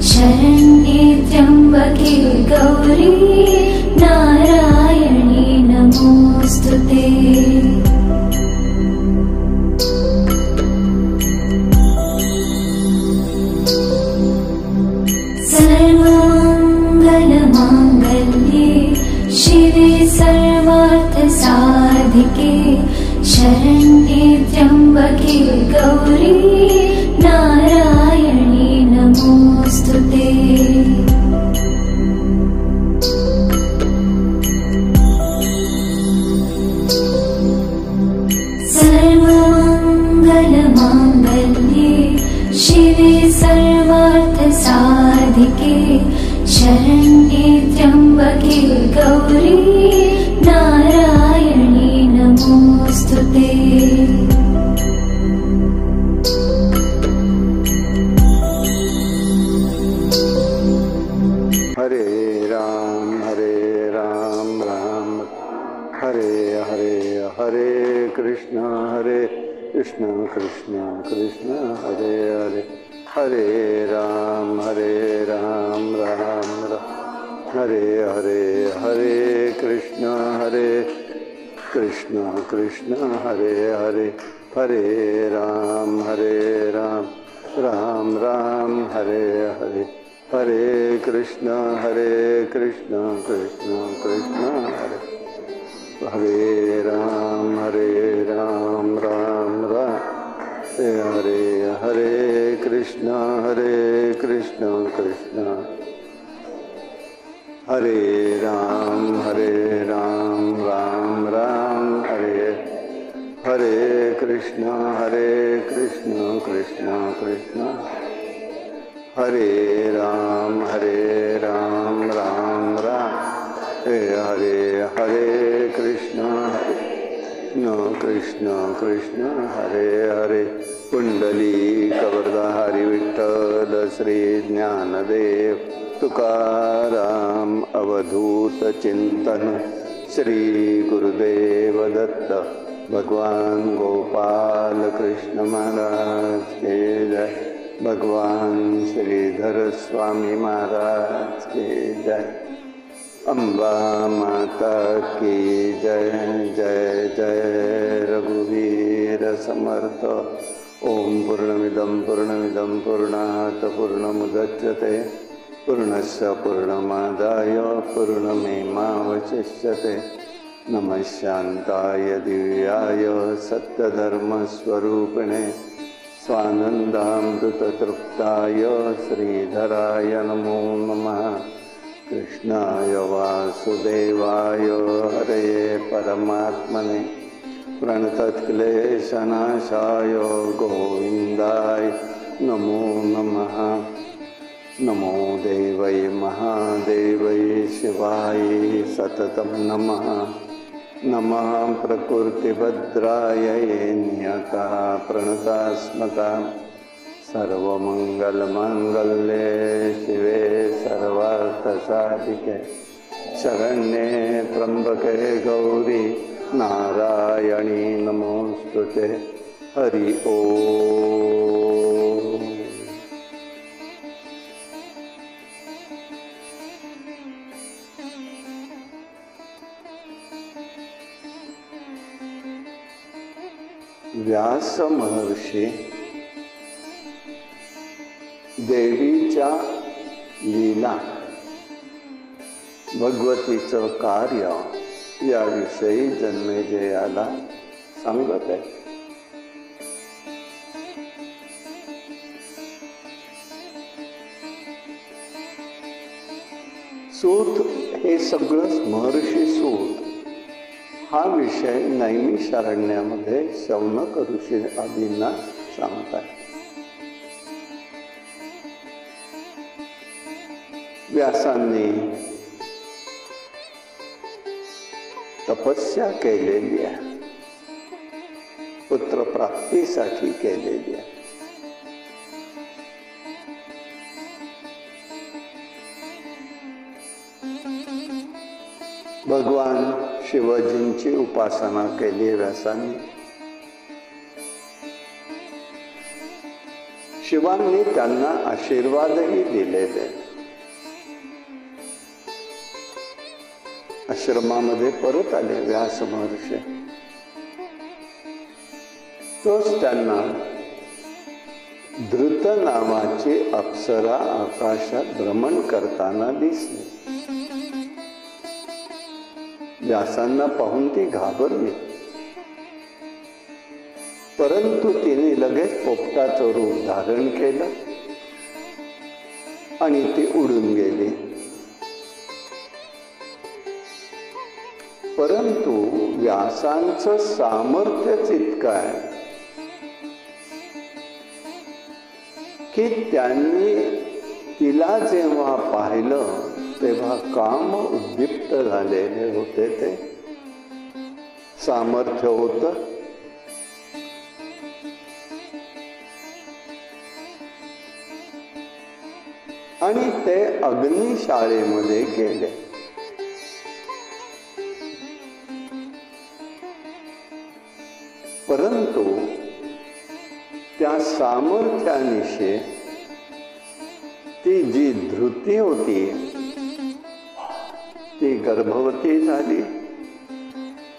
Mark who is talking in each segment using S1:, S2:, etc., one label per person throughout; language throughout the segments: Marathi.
S1: शरण्ये त्र्यम्बके गौरी नारायणी नमोस्तुते। सर्वमङ्गलमाङ्गल्ये शिवे सर्वार्थसाधिके शरण्ये त्र्यम्बके गौरी नारायणी नमोस्तुते। सर्वमङ्गलमाङ्गल्ये शिवे सर्वार्थसाधिके शरण्ये त्र्यम्बके गौरी नारायणी नमोस्तुते।
S2: हरे राम राम हरे हरे, हरे कृष्ण कृष्ण कृष्ण हरे हरे, हरे राम राम राम हरे हरे, हरे कृष्ण कृष्ण हरे हरे, हरे राम राम राम हरे हरे, हरे कृष्ण कृष्ण कृष्ण हरे हरे राम राम राम हरे हरे, कृष्ण कृष्ण हरे राम राम राम हरे हरे, कृष्ण कृष्ण हरे राम राम राम हरे हरे, कृष्ण कृष्ण हरे हरे। कुंडली कवरधारी विठ्ठल श्री ज्ञानदेव तुकाराम अवधूत चिंतन श्री गुरुदेव दत्त भगवान गोपाल कृष्ण महाराज के जय, भगवान श्रीधर स्वामी महाराज के जय, अम्बा माता की जय जय जय, रघुवीर समर्थ। ओम पूर्णमिदं पूर्णात् पूर्णमुदच्यते पूर्णस्य पूर्णमादाय पूर्णमेवावशिष्यते। नमः शान्ताय दिव्याय सत्यधर्मस्वरूपिणे स्वानन्दामृततृप्ताय श्रीधराय नमो नमः। कृष्णाय वासुदेवाय हरये परमात्मने प्रणतक्लेशनाशाय गोविन्दाय नमो नमः। नमो देवै महादेवै शिवाय सततं नमः। नमः प्रकृतिभद्रायै नियतः प्रणतास्मतां। सर्वमंगलमांगल्ये शिवे सर्वार्थसाधिके शरण्ये त्र्यंबके गौरी नारायणी नमोस्तुते। हरि ओम। व्यास महर्षी देवीच्या लीला भगवतीचं कार्य याविषयी जन्मेजयाला सांगत आहे। सूत हे सगळं महर्षी सूत हा विषय नैमिषारण्यामध्ये शौनक ऋषी आदींना सांगतात। व्यासांनी तपस्या केलेली आहे, पुत्रप्राप्तीसाठी केलेली आहे। भगवान शिवजींची उपासना केली व्यासांनी। शिवांनी त्यांना आशीर्वादही दिलेले. आश्रमामध्ये परत आले व्यास महर्षी. तोच त्यांना धृत नावाची अप्सरा आकाशात भ्रमण करताना दिसली. व्यासांना पाहून ती घाबरली, परंतु तिने लगेच पोपटाचं रूप धारण केलं आणि ती उडून गेली. परंतु व्यासांचं सामर्थ्यच इतकं आहे की त्यांनी तिला जेव्हा पाहिलं तेव्हा काम उद्दीप्त झालेले होते. ते सामर्थ्य होतं. आणि ते अग्निशाळेमध्ये गेले. परंतु त्या सामर्थ्यानिशी ती जी धृती होती ती गर्भवती झाली.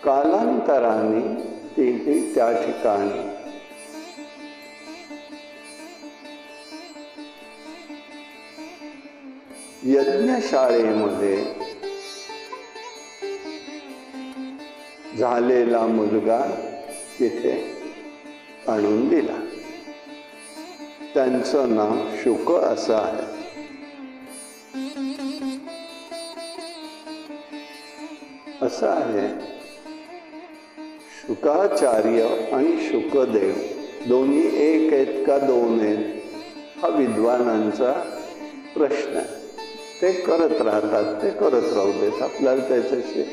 S2: कालांतराने ती त्या ठिकाणी यज्ञशाळेमध्ये झालेला मुलगा तिथे आणून दिला. त्यांचं नाव शुक असं आहे. असं आहे, शुकाचार्य आणि शुकदेव दोन्ही एक आहेत का दोन आहेत हा विद्वानांचा प्रश्न आहे. ते करत राहतात, ते करत राहू देत, आपल्याला त्याच्याशी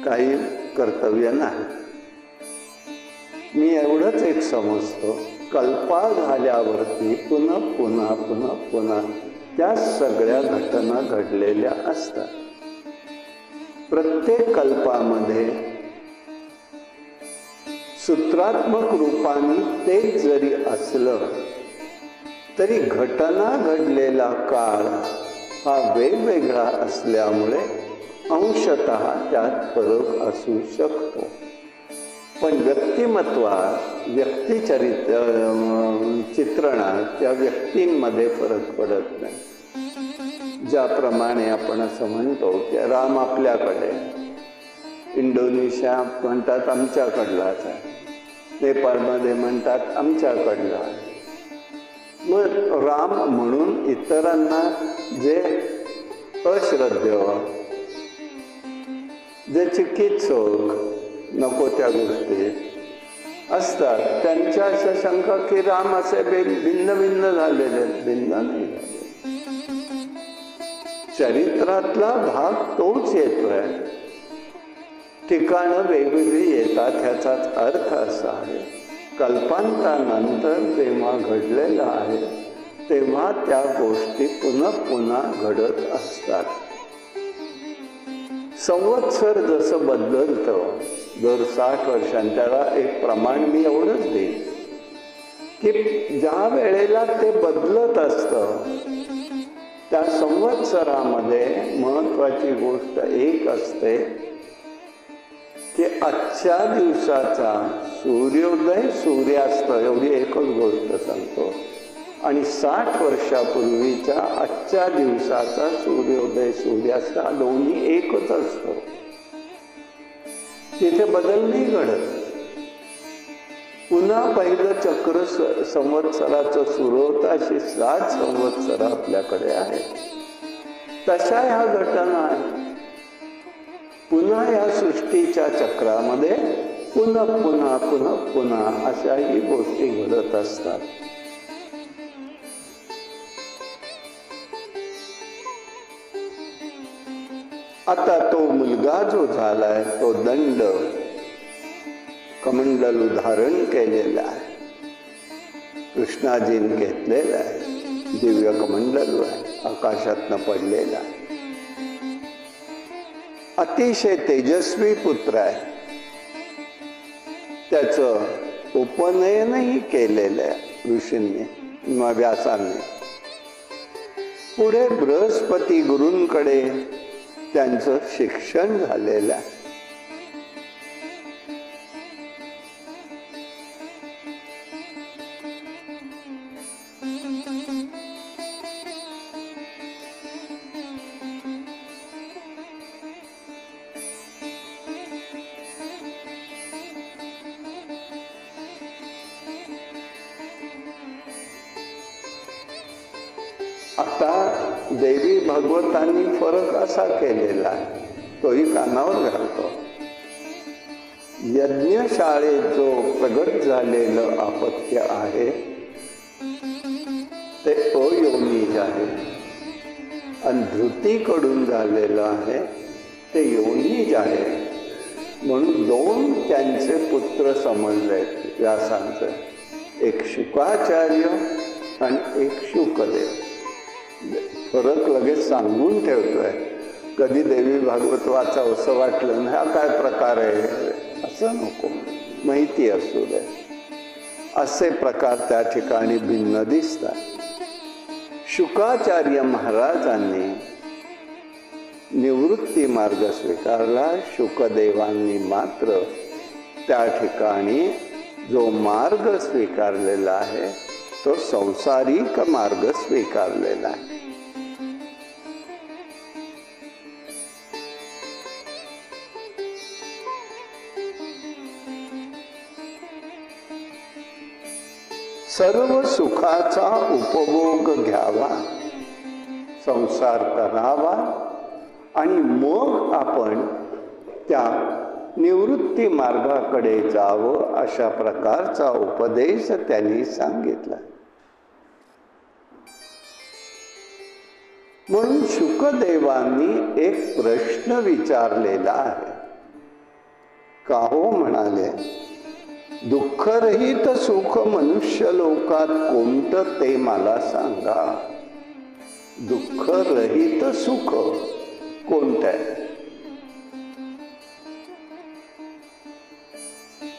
S2: काही कर्तव्य नाही. मी एवढंच एक समजतो, कल्पा झाल्यावरती पुन्हा पुन्हा पुन्हा पुन्हा त्या सगळ्या घटना घडलेल्या असतात. प्रत्येक कल्पामध्ये सूत्रात्मक रूपाने ते जरी असलं तरी घटना घडलेला काळ हा वेगवेगळा असल्यामुळे अंशतः त्यात फरक असू शकतो. पण व्यक्तिमत्वात, चित्रणात त्या व्यक्तींमध्ये फरक पडत नाही. ज्याप्रमाणे आपण असं म्हणतो की राम आपल्याकडे, इंडोनेशिया म्हणतात आमच्याकडलाच आहे, नेपाळमध्ये म्हणतात आमच्याकडला आहे. मग राम म्हणून इतरांना जे अश्रद्धेय, जे चिकित्सक नको त्या गोष्टी असतात, त्यांच्या अशा शंका की राम असे भिन्न भिन्न झालेले. भिन्न नाही झाले. चरित्रातला भाग तोच येतोय, ठिकाणं वेगवेगळी येतात. ह्याचाच अर्थ असा आहे, कल्पांतानंतर तेव्हा घडलेलं आहे तेव्हा त्या गोष्टी पुन्हा पुन्हा घडत असतात. संवत्सर जसं बदलतं दर 60 वर्षांनी, त्याला एक प्रमाण मी एवढंच देईन की ज्या वेळेला ते बदलत असतं त्या संवत्सरामध्ये महत्वाची गोष्ट एक असते की आजच्या दिवसाचा सूर्योदय सूर्यास्त एवढी एकच गोष्ट सांगतो, आणि 60 वर्षापूर्वीच्या आजच्या दिवसाचा सूर्योदय सूर्यास्त हा दोन्ही एकच असतो. तिथे बदल नाही घडत. पुन्हा पहिलं चक्र संवत्सराचं सुरू होतं. अशी 60 संवत्सर आपल्याकडे आहेत. तशा ह्या घटना आहेत. पुन्हा या सृष्टीच्या चक्रामध्ये पुन्हा पुन्हा पुन्हा पुन्हा अशाही गोष्टी घडत असतात. आता तो मुलगा जो झालाय तो दंड कमंडलू धारण केलेला आहे, कृष्णाजीने घेतलेला आहे, दिव्य कमंडलू आहे, आकाशातनं पडलेला आहे. अतिशय तेजस्वी पुत्र आहे. त्याचं उपनयनही केलेलं आहे. ऋषींनी व्यासांनी. पुढे बृहस्पती गुरूंकडे त्यांचं शिक्षण झालेलं आहे. आता देवी भागवतांनी फरक असा केलेला आहे, तोही कानावर घालतो. यज्ञशाळेत जो प्रगट झालेलं अपत्य आहे ते अयोनिज आहे आणि धृतीकडून झालेलं आहे ते योनिज आहे. म्हणून दोन त्यांचे पुत्र समजले व्यासांचे, एक शुकाचार्य आणि एक शुकदेव. फरक लगेच सांगून ठेवतोय. कधी देवी भागवत वाचावं असं वाटलं ना, हा काय प्रकार आहे असं नको, माहिती असू दे. असे प्रकार त्या ठिकाणी भिन्न दिसतात. शुकाचार्य महाराजांनी निवृत्ती मार्ग स्वीकारला. शुकदेवांनी मात्र त्या ठिकाणी जो मार्ग स्वीकारलेला आहे तो संसारिक मार्ग स्वीकारलेला आहे. सर्व सुखाचा उपभोग घ्यावा, संसार करावा आणि मग आपण त्या निवृत्ती मार्गाकडे जावं, अशा प्रकारचा उपदेश त्यांनी सांगितला. म्हणून शुकदेवांनी एक प्रश्न विचारलेला आहे. का हो म्हणाले, दुःखरहित सुख मनुष्य लोकात कोणतं ते मला सांगा. दुःखरहित सुख कोणतं आहे?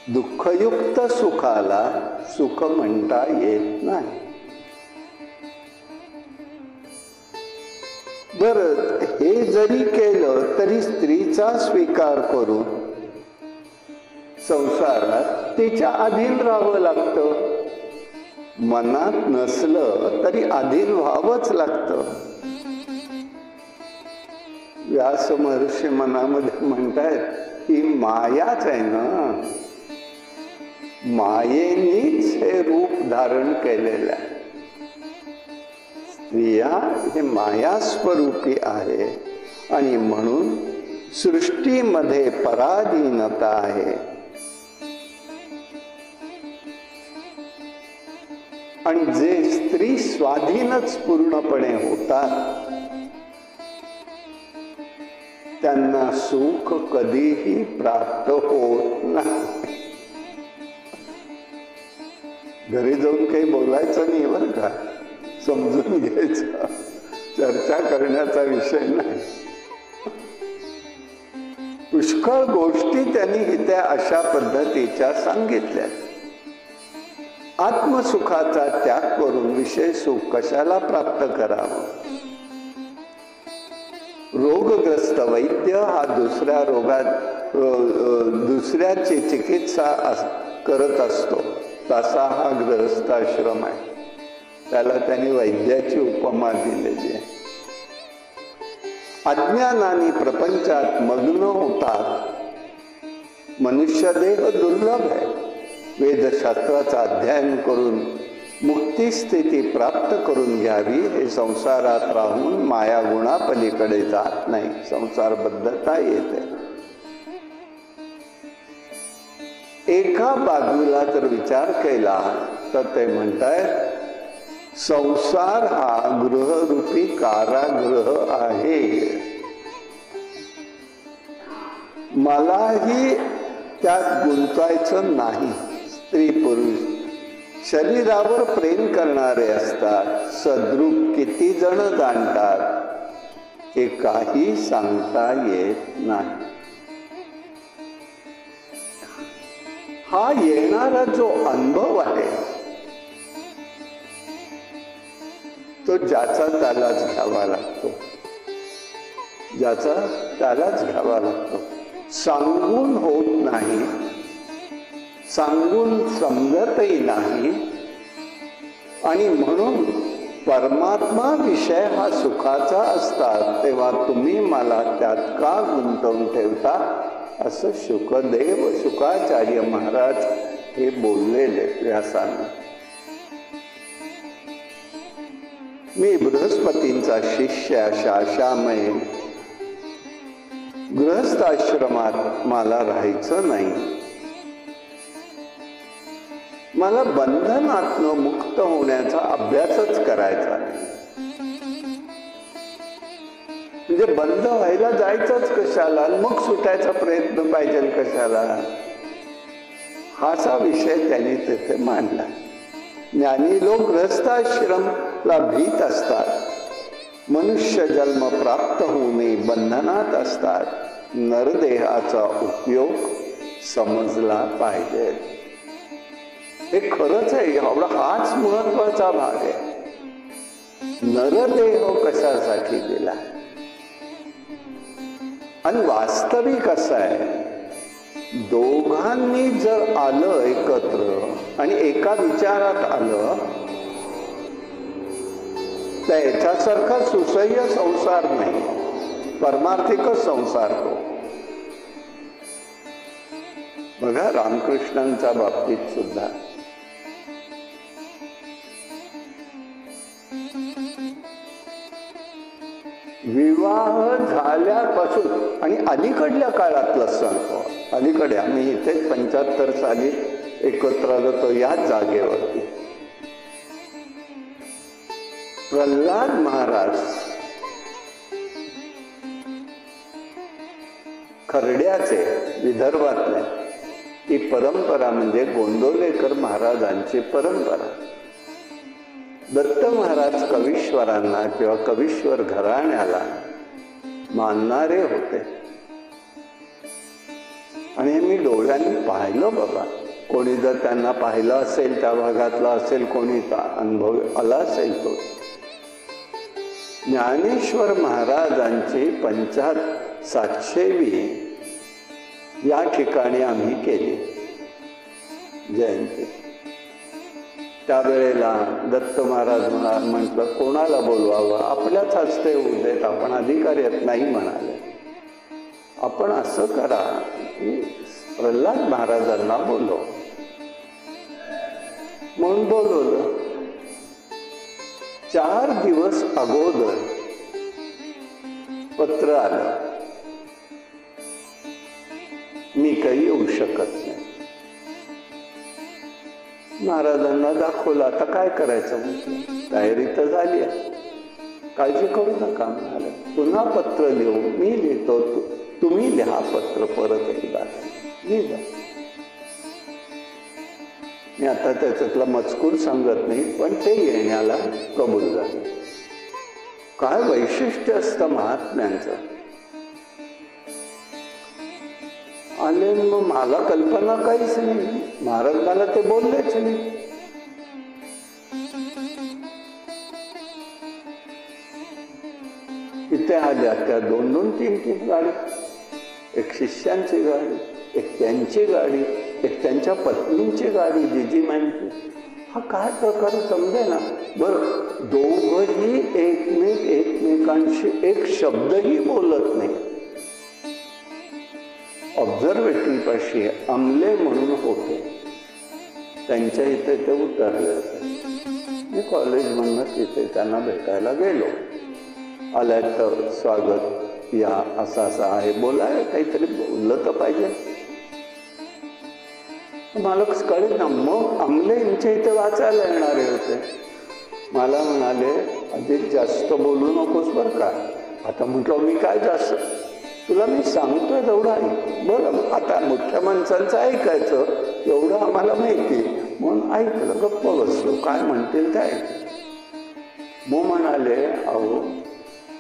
S2: दुःखयुक्त सुखाला सुख म्हणता येत नाही. बरं, हे जरी केलं तरी स्त्रीचा स्वीकार करून संसारात तिच्या अधीन राहावं लागतं. मनात नसलं तरी अधीन व्हावंच लागतं. व्यास महर्षी मनामध्ये म्हणतायत ही मायाच आहे ना, मायेनीच हे रूप धारण केलेलं आहे. स्त्रिया हे मायास्वरूपी आहे आणि म्हणून सृष्टीमध्ये पराधीनता आहे. आणि जे स्त्री स्वाधीनच पूर्णपणे होतात त्यांना सुख कधीही प्राप्त होत नाही. घरी जाऊन काही बोलायचं नाही बरं का, समजून घ्यायचं, चर्चा करण्याचा विषय नाही. पुष्कळ गोष्टी त्यांनी इथे अशा पद्धतीच्या सांगितल्या. आत्मसुखाचा त्याग करून विषय सुख कशाला प्राप्त करावं? रोगग्रस्त वैद्य हा दुसऱ्या रोगात दुसऱ्याची चिकित्सा करत असतो, तसा हा गृहस्थाश्रम आहे. त्याला त्यांनी वैद्याची उपमा दिलेली आहे. अज्ञानाने प्रपंचात मग्न होतात. मनुष्य देह दुर्लभ आहे. वेदशास्त्राचा अध्ययन करून मुक्ती स्थिती प्राप्त करून घ्यावी. हे संसारात राहून माया गुणापलीकडे जात नाही, संसारबद्धता येते. एका बाजूला जर विचार केला तर ते म्हणतायत संसार हा गृहरूपी कारागृह आहे. मलाही त्यात गुंतायचं नाही. स्त्री पुरुष शरीरावर प्रेम करणारे असतात. सद्रूप किती जण जाणतात हे काही सांगता येत नाही. हा येणारा जो अनुभव आहे तो ज्याचा त्यालाच घ्यावा लागतो, ज्याचा त्यालाच घ्यावा लागतो. सांगून होत नाही, सांगून समजतही नाही. आणि म्हणून परमात्मा विषय हा सुखाचा असतात, तेव्हा तुम्ही मला त्यात का गुंतवून ठेवता, असं शुकदेव शुकाचार्य महाराज हे बोललेले व्यासांना. मी बृहस्पतींचा शिष्य अशा आशामय गृहस्थ आश्रमात मला राहायचं नाही. मला बंधनातनं मुक्त होण्याचा अभ्यासच करायचा नाही. म्हणजे बंद व्हायला जायचंच कशाला, मग सुटायचा प्रयत्न पाहिजे कशाला, हाचा विषय त्यांनी तिथे मांडला. ज्ञानी लोक गृहस्थाश्रमला भीत असतात, मनुष्य जन्म प्राप्त होऊ नये बंधनात असतात. नरदेहाचा उपयोग समजला पाहिजे. हे खरंच आहे, एवढा हाच महत्वाचा भाग आहे. नरदेह कशासाठी दिला आणि वास्तविक असं आहे, दोघांनी जर आलं एकत्र आणि एका विचारात आलं तर याच्यासारखा सुसह्य संसार नाही, परमार्थिकच संसार तो. बघा रामकृष्णांच्या बाबतीत सुद्धा विवाह झाल्यापासून आणि अलीकडल्या काळातला सण तो, अलीकडे आम्ही इथे 75 साली एकत्र आलो तो याच जागेवरती. प्रल्हाद महाराज खर्ड्याचे, विदर्भातले, ही परंपरा म्हणजे गोंदवलेकर महाराजांची परंपरा. दत्त महाराज कवीश्वरांना किंवा कवीश्वर घराण्याला मानणारे होते. आणि मी डोळ्यांनी पाहिलं बाबा. कोणी जर त्यांना पाहिलं असेल, त्या भागातला असेल, कोणी अनुभव आला असेल तो. ज्ञानेश्वर महाराजांची 700वी या ठिकाणी आम्ही केली जयंती. त्यावेळेला दत्त महाराज म्हटलं कोणाला बोलवावं, आपल्याच हस्ते होऊ देत, आपण अधिकाऱ्यात नाही म्हणाले. आपण असं करा की प्रल्हाद महाराजांना बोलव म्हणून बोलवलं. 4 दिवस अगोदर पत्र आलं, मी काही येऊ शकत नाही. महाराजांना दाखवलं, आता काय करायचं म्हटलं, तयारी तर झाली आहे, काळजी करू नका म्हणाले. पुन्हा पत्र लिहू, मी लिहितो, तुम्ही लिहा पत्र परत एकदा. लिहिलं. मी आता त्याच्यातला मजकूर सांगत नाही, पण ते येण्याला कबूल झाले. काय वैशिष्ट्य असतं महात्म्यांचं. आणि मग मला कल्पना काहीच नाही, महाराज मला ते बोललेच नाही. इथे आल्या त्या 2-2, 3-3 गाडी, एक शिष्यांची गाडी, एक त्यांची गाडी, एक त्यांच्या पत्नींची गाडी, जिजीमांची. हा काय प्रकार समजे ना. बरं, दोघंही एकमेकांशी एक शब्दही बोलत नाही. ऑब्झर्वेटरी पाशी अमले म्हणून होते, त्यांच्या इथे ते उतरले होते. मी कॉलेजमधनं तिथे त्यांना भेटायला गेलो. आल्या तर स्वागत, या असं असं आहे, बोलाय, काहीतरी बोललं तर पाहिजे. मला कळेल ना. मग आमले यांच्या इथे वाचायला येणारे होते. मला म्हणाले, अधिक जास्त बोलू नकोस बरं का. आता म्हटलं मी काय जास्त, तुला मी सांगतोय तेवढं ऐक. बरं, आता मोठ्या माणसांचं ऐकायचं एवढं आम्हाला माहिती, म्हणून ऐकलं, गप्प बसलो, काय म्हणतील ते ऐकलं. मग म्हणाले, अहो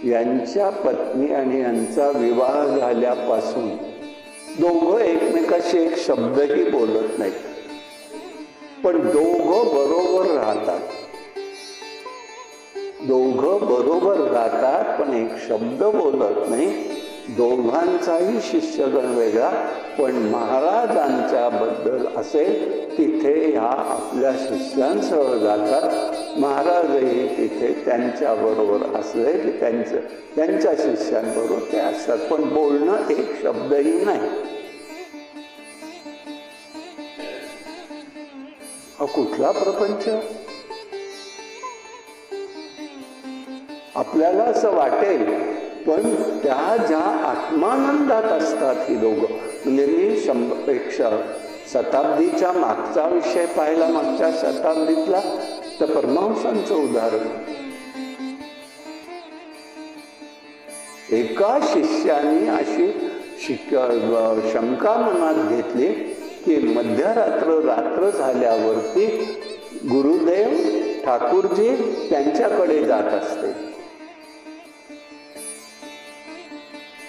S2: यांच्या पत्नी आणि यांचा विवाह झाल्यापासून दोघं एकमेकाशी एक शब्दही बोलत नाहीत, पण दोघं बरोबर राहतात. दोघं बरोबर गातात पण एक शब्द बोलत नाही. दोघांचाही शिष्यगण वेगळा, पण महाराजांच्या बद्दल असेल तिथे ह्या आपल्या शिष्यांसह जातात. महाराजही तिथे त्यांच्याबरोबर असले की त्यांच्या शिष्यांबरोबर ते असतात, पण बोलणं एक शब्दही नाही. हा कुठला प्रपंच? आपल्याला असं वाटेल, पण त्या ज्या आत्मानंदात असतात ही दोघं, म्हणजे मी 100 शताब्दीच्या मागचा विषय पाहिला, मागच्या शताब्दीतला, तर परमहंसांचं उदाहरण. एका शिष्याने अशी शंका मनात घेतली की रात्र झाल्यावरती गुरुदेव ठाकूरजी त्यांच्याकडे जात असते.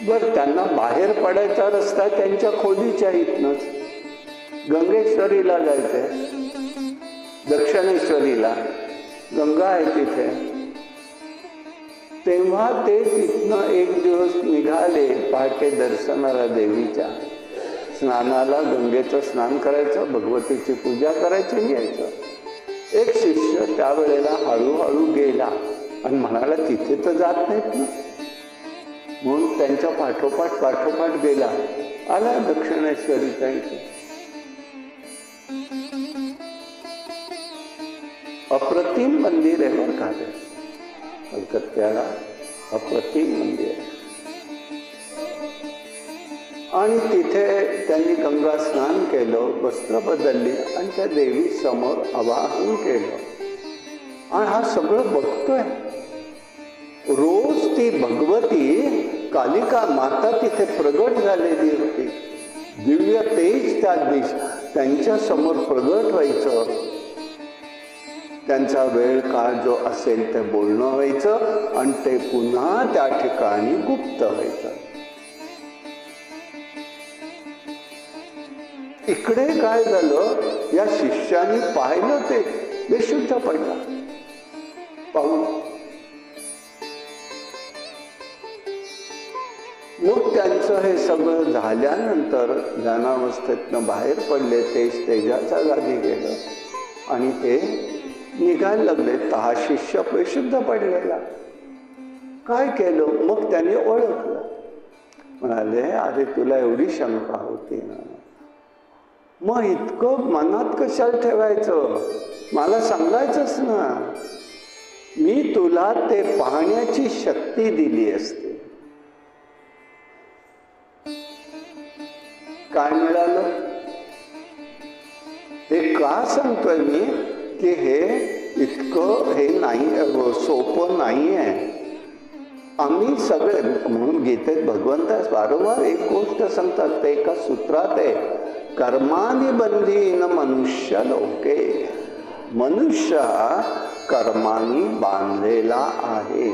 S2: बर, त्यांना बाहेर पडायचा रस्ता त्यांच्या खोलीच्या इथनच गंगेश्वरीला जायचंय, दक्षिणेश्वरीला गंगा आहे तिथे. तेव्हा ते तिथनं एक दिवस निघाले पहाटे दर्शनाला, देवीच्या स्नानाला, गंगेचं स्नान करायचं, भगवतीची पूजा करायची, यायचं. एक शिष्य त्यावेळेला हळूहळू गेला आणि म्हणाला तिथे तर जात नाहीत ना, म्हणून त्यांच्या पाठोपाठ गेला. आला दक्षिणेश्वरी त्यांची. अप्रतिम मंदिर आहे बरं का ते, कलकत्त्याला अप्रतिम मंदिर आहे. आणि तिथे त्यांनी गंगा स्नान केलं, वस्त्र बदलली आणि त्या देवी समोर आवाहन केलं. आणि हा सगळं बघतोय. रोज ती भगवती कालिका माता तिथे प्रगट झालेली होती. दिव्य तेज त्या त्यांच्या समोर प्रगट व्हायचं. त्यांचा वेळ काळ जो असेल ते बोलणं व्हायचं आणि ते पुन्हा त्या ठिकाणी गुप्त व्हायचं. इकडे काय झालं, या शिष्याने पाहिलं ते बेशुद्ध पडला पाहून. मग त्यांचं हे सगळं झाल्यानंतर ध्यानावस्थेतनं बाहेर पडले, तेजाच्या जागी गेलं आणि ते निघायला लागले. हा शिष्य बेशुद्ध पडलेला. काय केलं? मग त्याने ओळखलं. म्हणाले, अरे तुला एवढी शंका होती ना, मग इतकं मनात कशाला ठेवायचं, मला सांगायचंच ना, मी तुला ते पाहण्याची शक्ती दिली असते. काय मिळालं? हे का सांगतोय मी की हे इतकं हे नाही, सोपं नाही आहे. आम्ही सगळे, म्हणून गीतेत भगवंत वारंवार एक गोष्ट सांगतात, ते एका सूत्रात आहे, कर्मानी बंधीन मनुष्य लोके. मनुष्य कर्मानी बांधलेला आहे.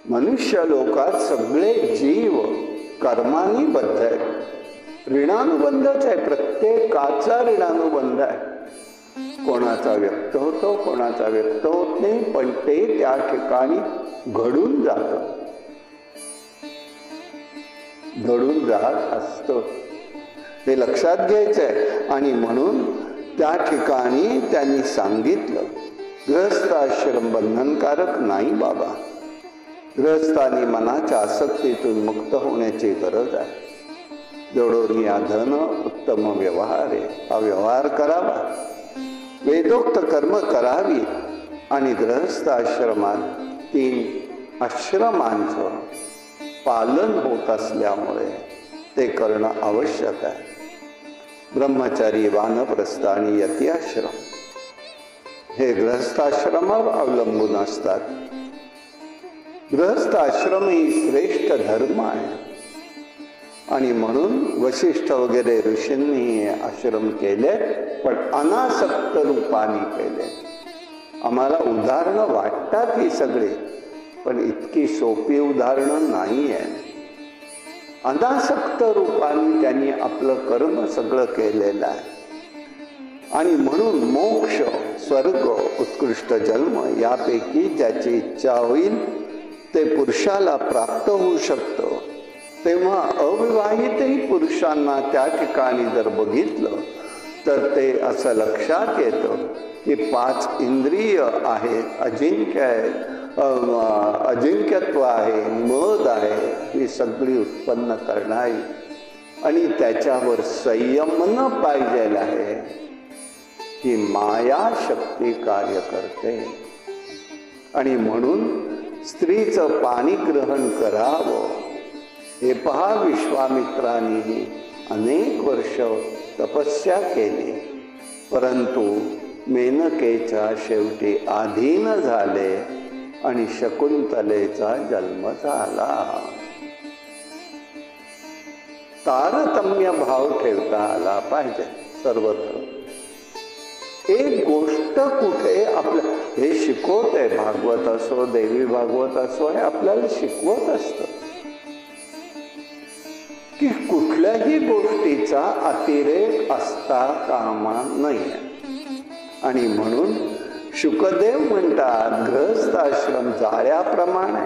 S2: मनुष्य लोकात सगळे जीव कर्मानी बद्ध आहे. ऋणानुबंधच आहे, प्रत्येकाचा ऋणानुबंध आहे. कोणाचा व्यक्त होतो, कोणाचा व्यक्त होत नाही, पण ते त्या ठिकाणी घडून जातं, घडून जात असतं. हे लक्षात घ्यायचंय. आणि म्हणून त्या ठिकाणी त्यांनी सांगितलं, गृहस्थाश्रम बंधनकारक नाही बाबा. गृहस्थानी मनाच्या आसक्तीतून मुक्त होण्याची गरज आहे. जोडोनिया धन उत्तम व्यवहार आहे, हा व्यवहार करावा. वेदोक्त कर्म करावी. आणि गृहस्थ आश्रमात 3 आश्रमांचं पालन होत असल्यामुळे ते करणं आवश्यक आहे. ब्रह्मचारी, वानप्रस्थ आणि यती आश्रम हे गृहस्थाश्रमावर अवलंबून असतात. गृहस्थ आश्रम ही श्रेष्ठ धर्म आहे. आणि म्हणून वशिष्ठ वगैरे ऋषींनी आश्रम केले, पण अनासक्त रूपाने केले. आम्हाला उदाहरणं वाटतात ही सगळी, पण इतकी सोपी उदाहरणं नाही आहे. अनासक्त रूपाने त्यांनी आपलं कर्म सगळं केलेलं आहे. आणि म्हणून मोक्ष, स्वर्ग, उत्कृष्ट जन्म यापैकी ज्याची इच्छा होईल ते पुरुषाला प्राप्त होऊ शकतं. तेव्हा अविवाहितही पुरुषांना त्या ठिकाणी जर बघितलं तर ते असं लक्षात येतं की 5 इंद्रिय आहेत, अजिंक्यत्व आहे, मद आहे, ही सगळी उत्पन्न करणारी आणि त्याच्यावर संयम न पाहिजे आहे, ही माया शक्ती कार्य करते. आणि म्हणून स्त्रीचं पाणी ग्रहण करावं. हे पहा, विश्वामित्रांनीही अनेक वर्ष तपस्या केली, परंतु मेनकेच्या शेवटी अधीन झाले आणि शकुंतलेचा जन्म झाला. तारतम्य भाव ठेवता आला पाहिजे सर्वत्र. एक गोष्ट कुठे आपल्या हे शिकवते, भागवत असो, देवी भागवत असो, हे आपल्याला शिकवत असतं की कुठल्याही गोष्टीचा अतिरेक असता कामा नये. आणि म्हणून शुकदेव म्हणतात, गृहस्थाश्रम जाळ्याप्रमाणे,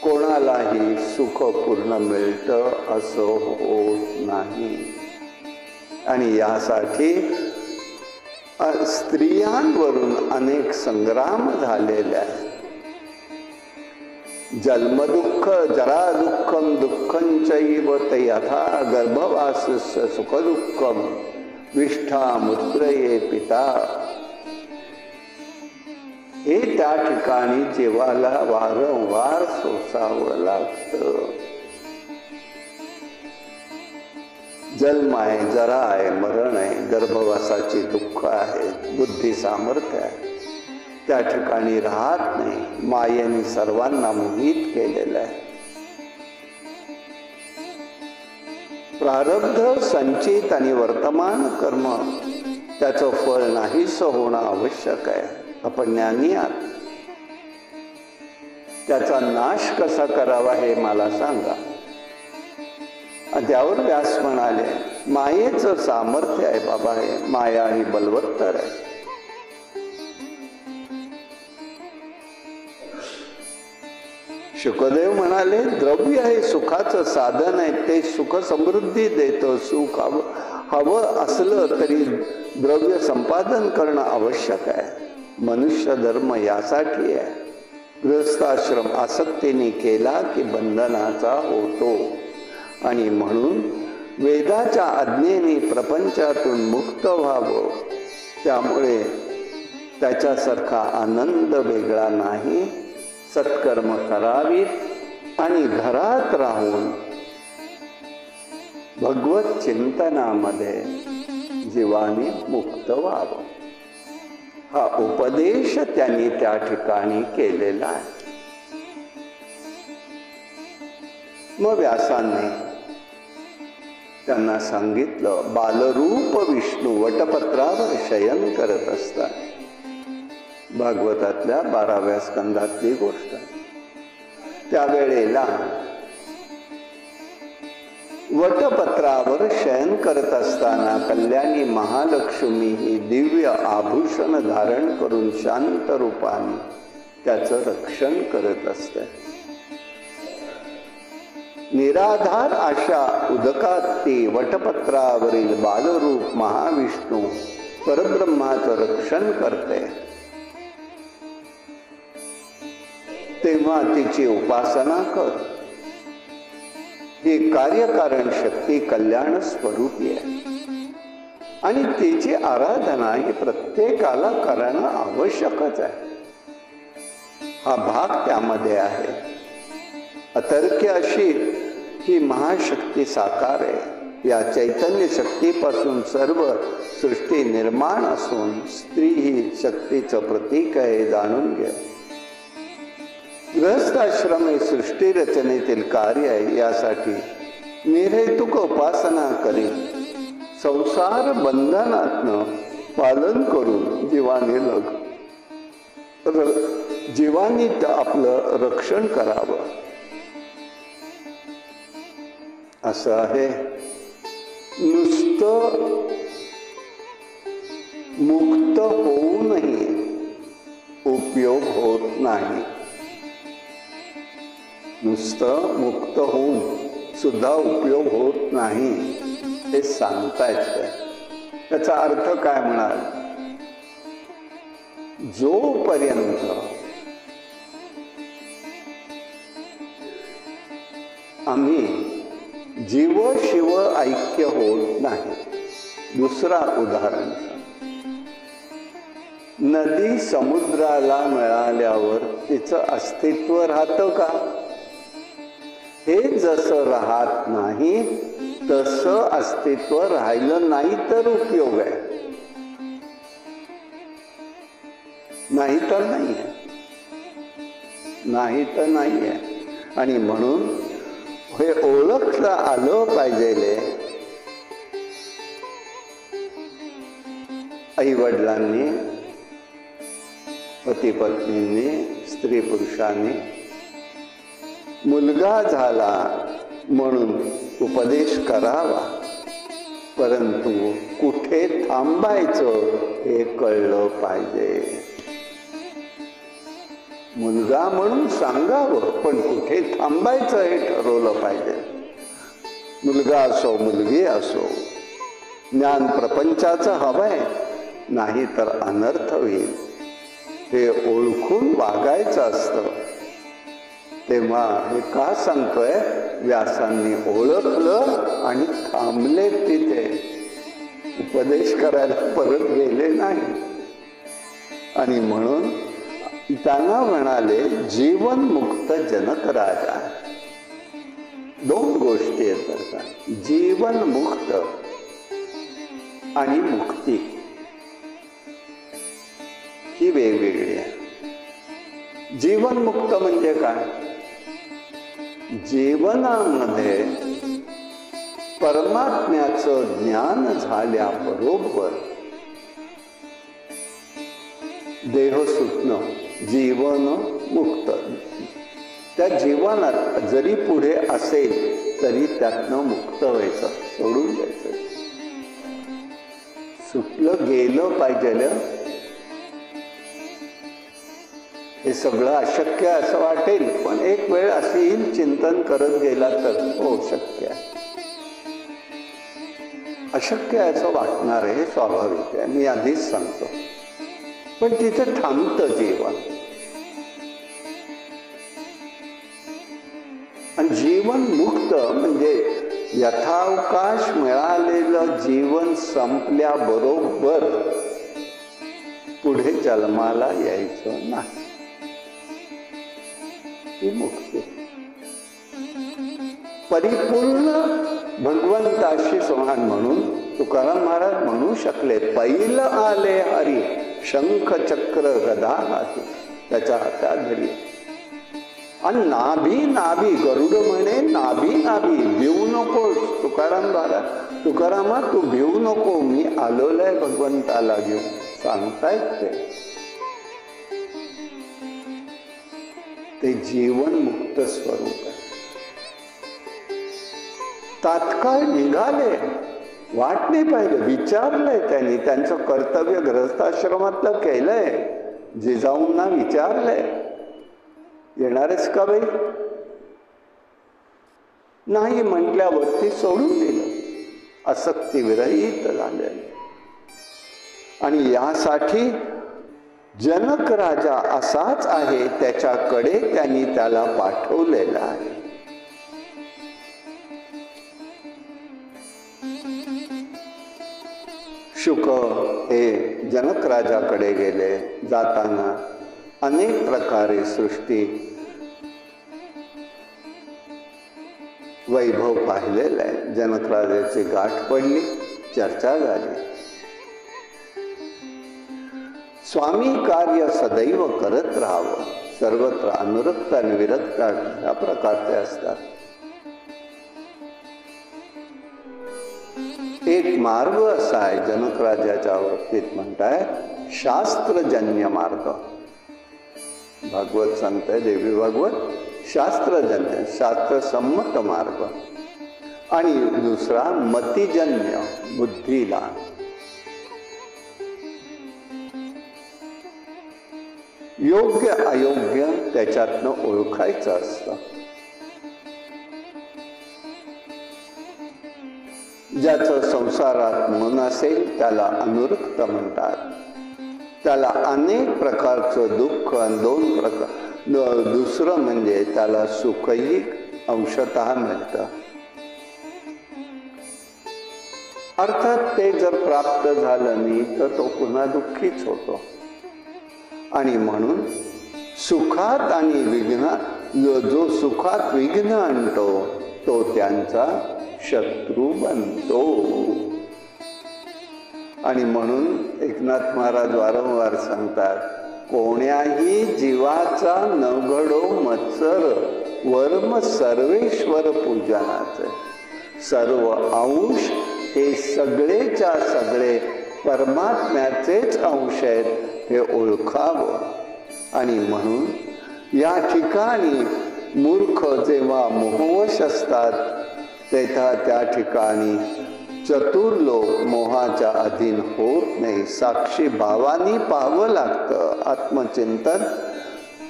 S2: कोणालाही सुख पूर्ण मिळतं असं होत नाही. आणि यासाठी स्त्रियांवरून अनेक संग्राम झालेले आहेत. जन्मदुःख, जरा दुःखम, दुःखंचैव ते यथा गर्भवासस्य सुखदुःखम विष्ठा मूत्रये पिता. हे त्या ठिकाणी जीवाला वारंवार सोसावं लागतं. जन्म आहे, जरा आहे, मरण आहे, गर्भवासाची दुःख आहे, बुद्धी सामर्थ्य आहे, त्या ठिकाणी राहत नाही. मायेने सर्वांना मोहित केलेलं आहे. प्रारब्ध, संचित आणि वर्तमान कर्म त्याचं फळ नाहीसं होणं आवश्यक आहे. आपण ज्ञानी आहात, त्याचा नाश कसा करावा हे मला सांगा. त्यावर व्यास म्हणाले, मायेचं सामर्थ्य आहे बाबा, हे माया ही बलवत्तर आहे. शुकदेव म्हणाले, द्रव्य हे सुखाचं साधन आहे, ते सुख समृद्धी देतं. सुख हवं असलं तरी द्रव्य संपादन करणं आवश्यक आहे. मनुष्य धर्म यासाठी आहे. गृहस्थाश्रम आसक्तीने केला की बंधनाचा होतो. आणि म्हणून वेदाच्या आज्ञेने प्रपंचातून मुक्त व्हावं. त्यामुळे त्याच्यासारखा आनंद वेगळा नाही. सत्कर्म करावीत आणि घरात राहून भगवत चिंतनामध्ये जीवाने मुक्त व्हावं. हा उपदेश त्यांनी त्या ठिकाणी केलेला आहे. मग व्यासांनी त्यांना सांगितलं, बालरूप विष्णू वटपत्रावर शयन करत असतात. भागवतातल्या 12व्या स्कंदातली गोष्ट. त्यावेळेला वटपत्रावर शयन करत असताना कल्याणी महालक्ष्मी ही दिव्य आभूषण धारण करून शांत रूपाने त्याचं रक्षण करत असते. निराधार अशा उदकात ती वटपत्रावरील बालरूप महाविष्णू परब्रह्माचं रक्षण करते. तेव्हा तिची उपासना कर. ही कार्यकारण शक्ती कल्याण स्वरूपी आहे आणि तिची आराधना ही प्रत्येकाला करणं आवश्यकच आहे. हा भाग त्यामध्ये आहे. अतर्क्य अशी ही महाशक्ती साकार आहे. या चैतन्य शक्तीपासून सर्व सृष्टी निर्माण असून स्त्री ही शक्तीचं प्रतीक आहे, जाणून घ्या. गृहस्थाश्रम हे सृष्टी रचनेतील कार्य आहे. यासाठी निर्हेतुक उपासना करी संसार बंधनातनं पालन करून जीवाने आपलं रक्षण करावं. असं आहे. नुसतं मुक्त होऊनही उपयोग होत नाही. नुसतं मुक्त होऊन सुद्धा उपयोग होत नाही हे सांगतायत. त्याचा अर्थ काय म्हणाल? जोपर्यंत आम्ही जीव शिव ऐक्य होत नाही. दुसरा उदाहरण, नदी समुद्राला मिळाल्यावर तिचं अस्तित्व राहतं का? हे जसं राहत नाही तसं अस्तित्व राहिलं नाही तर उपयोग आहे, नाही तर नाही आहे, नाही तर नाही आहे. आणि म्हणून हे ओळखता आलं पाहिजे. आई वडिलांनी, पती पत्नींनी, स्त्री पुरुषांनी मुलगा झाला म्हणून उपदेश करावा, परंतु कुठे थांबायचं हे कळलं पाहिजे. मुलगा म्हणून सांगावं, पण कुठे थांबायचं हे ठरवलं पाहिजे. मुलगा असो मुलगी असो, ज्ञान प्रपंचाचं हवंय, नाही तर अनर्थ होईल हे ओळखून वागायचं असतं. तेव्हा हे का सांगतोय? व्यासांनी ओळखलं आणि थांबले तिथे, उपदेश करायला परत गेले नाही. आणि म्हणून त्यांना म्हणाले जीवन मुक्त जनक राजा. दोन गोष्टी येतात, जीवन मुक्त आणि मुक्ती, ही वेगवेगळी आहे. जीवन मुक्त म्हणजे काय? जीवनामध्ये परमात्म्याचं ज्ञान झाल्याबरोबर देह सुटणं, जीवन मुक्त. त्या जीवनात जरी पुढे असेल तरी त्यातनं मुक्त व्हायचं, सोडून द्यायचं. सुटलं गेलं पाहिजे. हे सगळं अशक्य असं वाटेल, पण एक वेळ अशी येईल, चिंतन करत गेला तर हो शक्य आहे. अशक्य असं वाटणार आहे, हे स्वाभाविक आहे, मी आधीच सांगतो. पण तिथे थांबतं जीवन. आणि जीवन मुक्त म्हणजे यथावकाश मिळालेलं जीवन संपल्याबरोबर पुढे जन्माला यायचं नाही, ही मुक्ती. परिपूर्ण भगवंताशी समान म्हणून तुकाराम महाराज म्हणू शकले, पैल आले हरी शंख चक्र गदा हाती, त्याच्या हातात धरी. आणि नाभी नाभी, गरुड म्हणे नाभी नाभी, भिवू नको. तुकाराम महाराज, तुकारामा तू भिवू नको, मी आलोलय भगवंताला घेऊन, सांगतायत ते जीवन मुक्त स्वरूप आहे. तात्काळ निघाले, वाट नाही पाहिजे, विचारलंय त्यांनी, त्यांचं कर्तव्य गृहस्थाश्रमातलं केलंय. जिजाऊंना विचारलंय, येणारच का बाई? नाही म्हटल्यावरती सोडून दिलं, आसक्ती विरहित झाले. आणि यासाठी जनक राजा असाच आहे, त्याच्याकडे त्यांनी त्याला पाठवलेला आहे. शुक हे जनक राजाकडे गेले. जाताना अनेक प्रकारे सृष्टी वैभव पाहिलेलं आहे. जनक राजाची गाठ पडली, चर्चा झाली. स्वामी कार्य सदैव करत राहावं, सर्वत्र अनुरक्त आणि विरक्त या प्रकारचे असतात. एक मार्ग असा आहे जनक राजाच्या बाबतीत म्हणतायत, शास्त्रजन्य मार्ग. भागवत सांगताय देवी भागवत, शास्त्रजन्य, शास्त्रसंमत मार्ग. आणि दुसरा मतिजन्य, बुद्धीला. योग्य अयोग्य त्याच्यातनं ओळखायचं असतं. ज्याचं संसारात मन असेल त्याला अनुरक्त म्हणतात. त्याला अनेक प्रकारचं दुःख आणि दुसरं म्हणजे त्याला सुखही अंशतः मिळतं. अर्थात ते जर प्राप्त झालं नाही तर तो पुन्हा दुःखीच होतो. आणि म्हणून सुखात आणि विघ्नात जो सुखात विघ्न आणतो तो त्यांचा शत्रू बनतो. आणि म्हणून एकनाथ महाराज वारंवार सांगतात, कोण्याही जीवाचा न घडो मत्सर वर्म सर्वेश्वर पूजनाचे. सर्व अंश हे सगळेच्या सगळे परमात्म्याचेच अंश आहेत हे ओळखावं. आणि म्हणून या ठिकाणी मूर्ख जेव्हा मोहवश असतात तेव्हा त्या ठिकाणी चतुर लोक मोहाच्या अधीन होत नाही. साक्षी भावानी पाहावं लागतं. आत्मचिंतन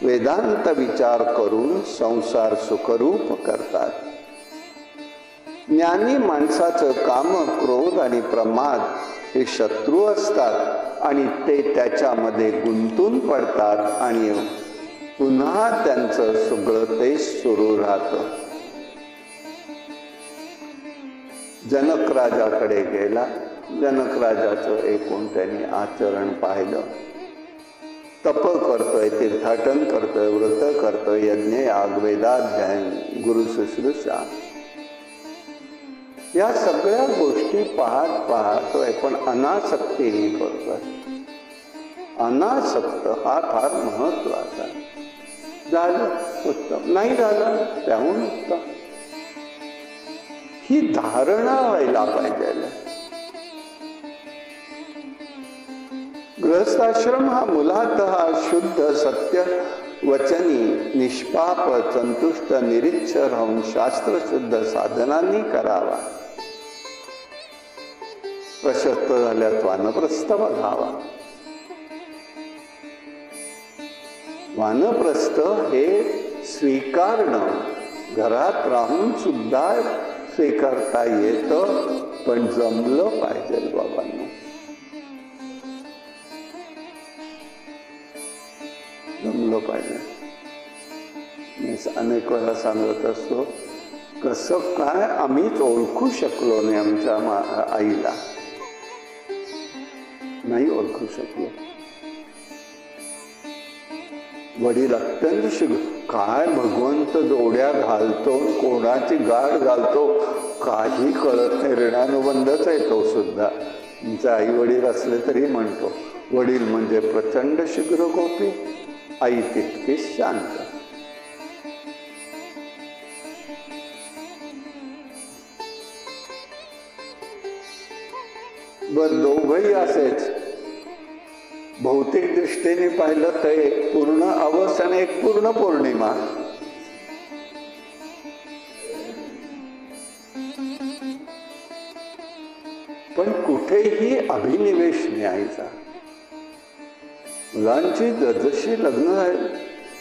S2: वेदांत विचार करून संसार सुखरूप करतात. ज्ञानी माणसाचं काम क्रोध आणि प्रमाद हे शत्रू असतात आणि ते त्याच्यामध्ये गुंतून पडतात आणि पुन्हा त्यांचं सगळं ते सुरू राहतं. जनक राजाकडे गेला. जनक राजाचं एकूण त्यांनी आचरण पाहिलं. तप करतोय, तीर्थाटन करतोय, व्रत करतोय, यज्ञ याग वेदाध्ययन गुरु शुश्रूषा या सगळ्या गोष्टी पाहतोय, पण अनासक्तीने करतोय. अनासक्त हा फार महत्वाचा. झालं उत्तम, नाही झालं त्याहून उत्तम. ही धारणा व्हायला पाहिजे. गृहस्थाश्रम हा मुलातः शुद्ध सत्य वचनी निष्पाप संतुष्ट निरीच्छ राहून शास्त्रशुद्ध साधनांनी करावा. प्रशस्त झाल्यात वानप्रस्थ बघावा. वानप्रस्थ हे स्वीकारणं घरात राहून सुद्धा स्वीकारता येतं, पण जमलं पाहिजे बाबांना. जमलं पाहिजे. मी अनेक वेळा सांगत असतो, कसं काय आम्हीच ओळखू शकलो नाही आमच्या आईला. नाही ओळखू शकलो. वडील अत्यंत काय भगवंत जोड्या घालतो, कोणाची गाठ घालतो काही कळत नाही. ऋणानुबंधच आहे तो सुद्धा. तुमचे आई वडील असले तरी म्हणतो, वडील म्हणजे प्रचंड शीघ्र गोपी, आई तितकी शांत. बर दोघही असेच. भौतिक दृष्टीने पाहिलं तर एक पूर्ण अवसान, एक पूर्ण पौर्णिमा. पण कुठेही अभिनिवेश न्यायचा. मुलांची जशी लग्न आहे,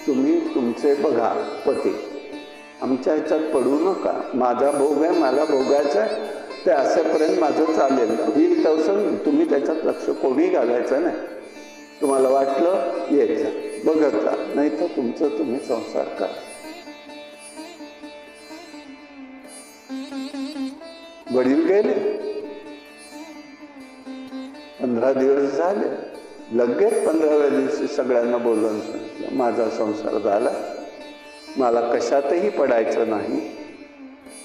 S2: तुम्ही तुमचे बघा पती, आमच्या ह्याच्यात पडू नका. माझा भोग आहे, मला भोगायचं आहे, ते असेपर्यंत माझं चालेल. होईल तसं तुम्ही त्याच्यात लक्ष कोणी घालायचं नाही. तुम्हाला वाटलं यायचं बघत जा, नाही तर तुमचं तुम्ही संसार करा. वडील गेले, 15 दिवस झाले. लगेच 15व्या दिवशी सगळ्यांना बोलवून सांगितलं, माझा संसार झाला, मला कशातही पडायचं नाही.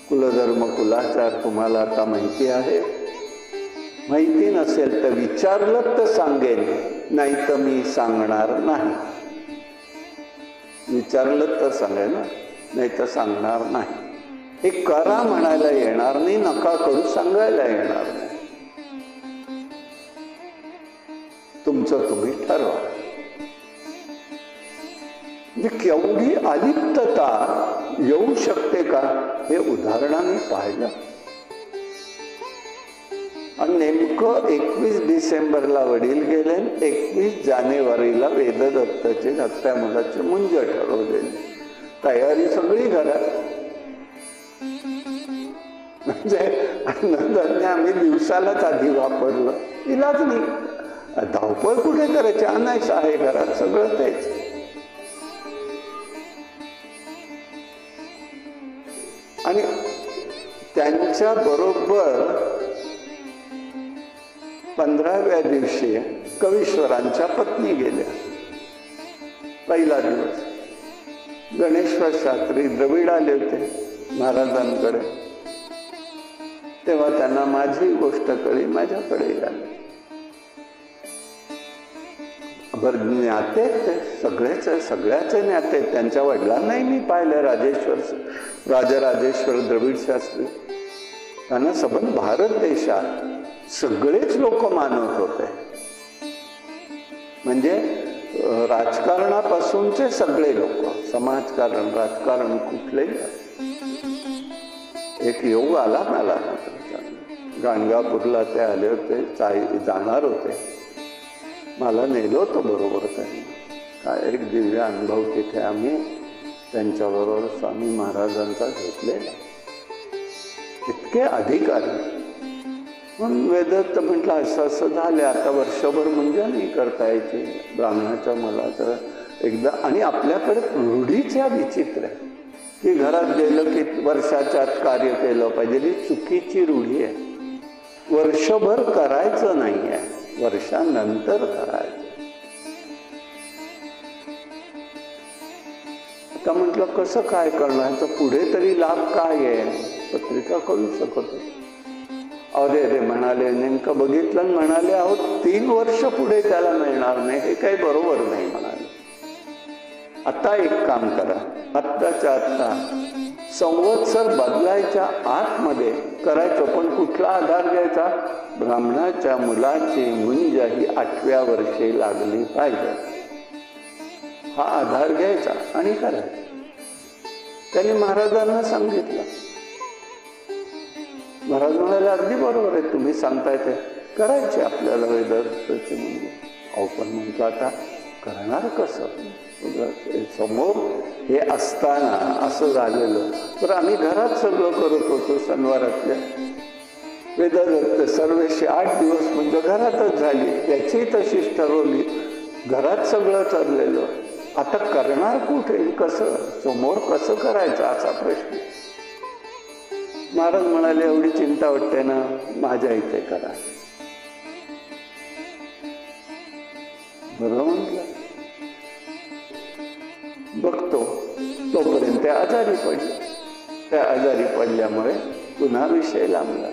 S2: कुलधर्म कुलाचार तुम्हाला आता माहिती आहे. माहिती नसेल तर विचारलं तर सांगेन, नाही तर मी सांगणार नाही. विचारलं तर सांगेन, नाही तर सांगणार नाही. हे करा म्हणायला येणार नाही, नका करू सांगायला येणार नाही. तुमचं तुम्ही ठरवा. केवढी अलिप्तता येऊ शकते का हे उदाहरणाने पाहिलं. आणि नेमकं 21 डिसेंबरला वडील गेले, 21 जानेवारीला वेददत्ताची धाकट्या मुलाची मुंज ठरवलेली. तयारी सगळी घरात. म्हणजे अन्नधान्य आम्ही दिवसालाच आधी वापरलं, इलाज नाही. धावपळ कुठे करायची, आणायचं आहे घरात सगळं तेच. आणि त्यांच्या बरोबर 15व्या दिवशी कवीश्वरांच्या पत्नी गेल्या. पहिला दिवस गणेश्वर शास्त्री द्रविड आले होते महाराजांकडे. तेव्हा त्यांना माझी गोष्ट कळली, माझ्याकडे आले. बर ज्ञाते ते सगळ्याचे ज्ञाते. त्यांच्या वडिलांनाही मी पाहिलं, राजराजेश्वर द्रविड शास्त्री. त्यांना सबंध भारत देशात सगळेच लोक मानत होते. म्हणजे राजकारणापासूनचे सगळे लोक, समाजकारण, राजकारण कुठलेही. एक योग आला मला, गाणगापूरला ते आले होते, जाणार होते. मला नेलो होतं बरोबर त्यांनी. काय एक दिव्य अनुभव तिथे आम्ही त्यांच्याबरोबर स्वामी महाराजांचा घेतलेला. इतके अधिकारी. म्हणून वेददत्त म्हटलं असं असं झालं, आता वर्षभर म्हणजे नाही करता यायची ब्राह्मणाच्या मुलाचं एकदा. आणि आपल्याकडे रूढीच्या विचित्र आहे की घरात गेलं की वर्षाच्या आत कार्य केलं पाहिजे. ही चुकीची रूढी आहे. वर्षभर करायचं नाही आहे, वर्षानंतर करायचं. आता म्हटलं कसं काय करणार, तर पुढे तरी लाभ काय आहे, पत्रिका कळू शकत होती. अरे म्हणाले, नेमकं बघितलं म्हणाले, अहो 3 वर्ष पुढे त्याला मिळणार नाही, हे काही बरोबर नाही म्हणाले. आता एक काम करा, आत्ताच्या आत्ता संवत्सर बदलायच्या आतमध्ये करायचं. पण कुठला आधार घ्यायचा, ब्राह्मणाच्या मुलाची मुंज ही 8व्या वर्षी लागली पाहिजे, हा आधार घ्यायचा आणि करायचा. त्यांनी महाराजांना सांगितलं. महाराज म्हणाले अगदी बरोबर आहे, तुम्ही सांगताय ते करायचे आपल्याला वेददत्ताची मुंज. अहो पण म्हणतो आता करणार कसं, समोर हे असताना असं झालेलं. तर आम्ही घरात सगळं करत होतो शनिवारातल्या. वेददत्त सर्वेशी 8 दिवस म्हणजे घरातच झाली, त्याची तशीच ठरवली, घरात सगळं चाललेलं. आता करणार कुठे, कसं, समोर कसं करायचं असा प्रश्न. महाराज म्हणाले एवढी चिंता वाटते ना, माझ्या इथे करा. बरं म्हटलं, बघतो. तोपर्यंत ते आजारी पडले. त्या आजारी पडल्यामुळे पुन्हा विषय लांबला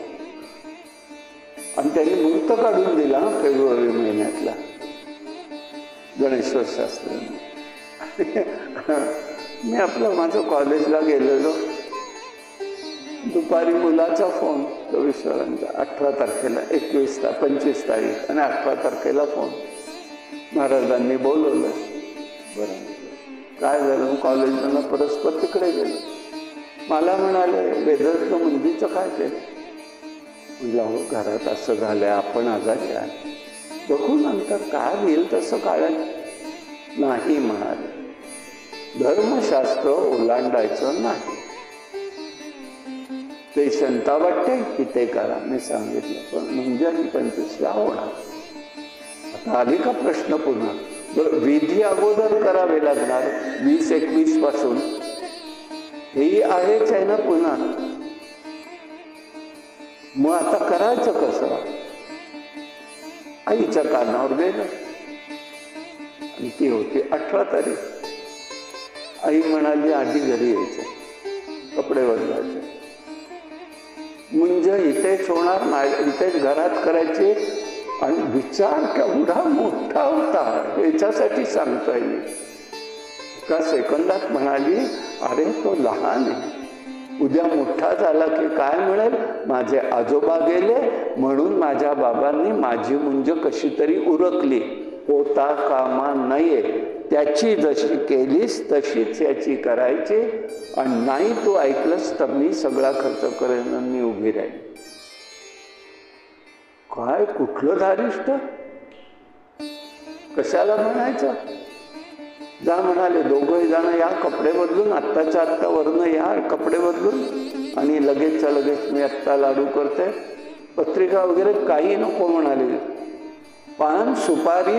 S2: आणि त्यांनी मुहूर्त काढून दिला फेब्रुवारी महिन्यातला गणेश्वर शास्त्रीने. मी माझं कॉलेजला गेलेलो, दुपारी मुलाचा फोन कवीश्वरांचा 18 तारखेला, 25 तारीख आणि 18 तारखेला फोन. महाराजांनी बोलवलं. बरं काय झालं, कॉलेजला परस्पर तिकडे गेलो. मला म्हणाले वेददत्त मुंजीचं काय ते. म्हटलं हो घरात असं झालंय, आपण आजारी आहे, बघू नंतर काय होईल तसं काढायला नाही म्हणाले. धर्मशास्त्र ओलांडायचं नाही. ते शंका वाटते की ते करा, मी सांगितलं. पण म्हणजे 25ला होणार. आता आली का प्रश्न पुन्हा, विधी अगोदर करावे लागणार 20-21 पासून, हेही आहेच आहे ना पुन्हा. मग आता करायचं कसं. आईच्या कानावर गेलं आणि ती होती 18 तारीख. आई म्हणाली आधी घरी यायचं, कपडे बदलायचे, म्हणजे इथेच होणार, इथेच घरात करायचे. आणि विचार केवढा मोठा होता याच्यासाठी सांगतोय मी. एका सेकंदात म्हणाली अरे तो लहान आहे, उद्या मोठा झाला की काय म्हणेल, माझे आजोबा गेले म्हणून माझ्या बाबांनी माझी मुंज कशी तरी उरकली, होता कामा नये. त्याची जशी केलीस तशीच याची करायची, आणि नाही तू ऐकलंस तर मी सगळा खर्च करेन, मी उभी राहील. काय कुठलं धारिष्ट, कशाला म्हणायचं? जा म्हणाले, दोघंही जण या कपडे बदलून, आत्ताच्या आत्ता वरनं या कपडे बदलून, आणि लगेचच्या लगेच मी आत्ता लाडू करते, पत्रिका वगैरे काही नको म्हणाले, पान सुपारी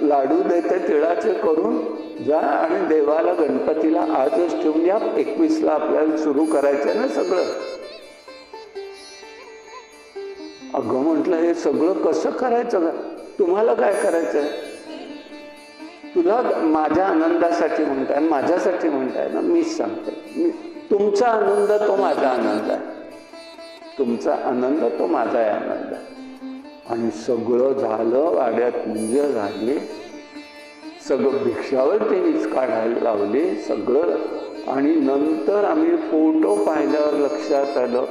S2: लाडू देते तिळाचे करून जा, आणि देवाला गणपतीला आजच ठेवून या, 21ला आपल्याला सुरू करायचं ना सगळं. अगं म्हटलं, हे सगळं कसं करायचं का? तुम्हाला काय करायचंय? तुला माझ्या आनंदासाठी म्हणताय, माझ्यासाठी म्हणताय ना, मीच सांगते, तुमचा आनंद तो माझा आनंद आहे, तुमचा आनंद तो माझा आनंद आहे. आणि सगळं झालं, वाड्यात पूजा झाली, सगळं भिक्षावर त्यांनीच काढायला लावले सगळं. आणि नंतर आम्ही फोटो पाहिल्यावर लक्षात आलं,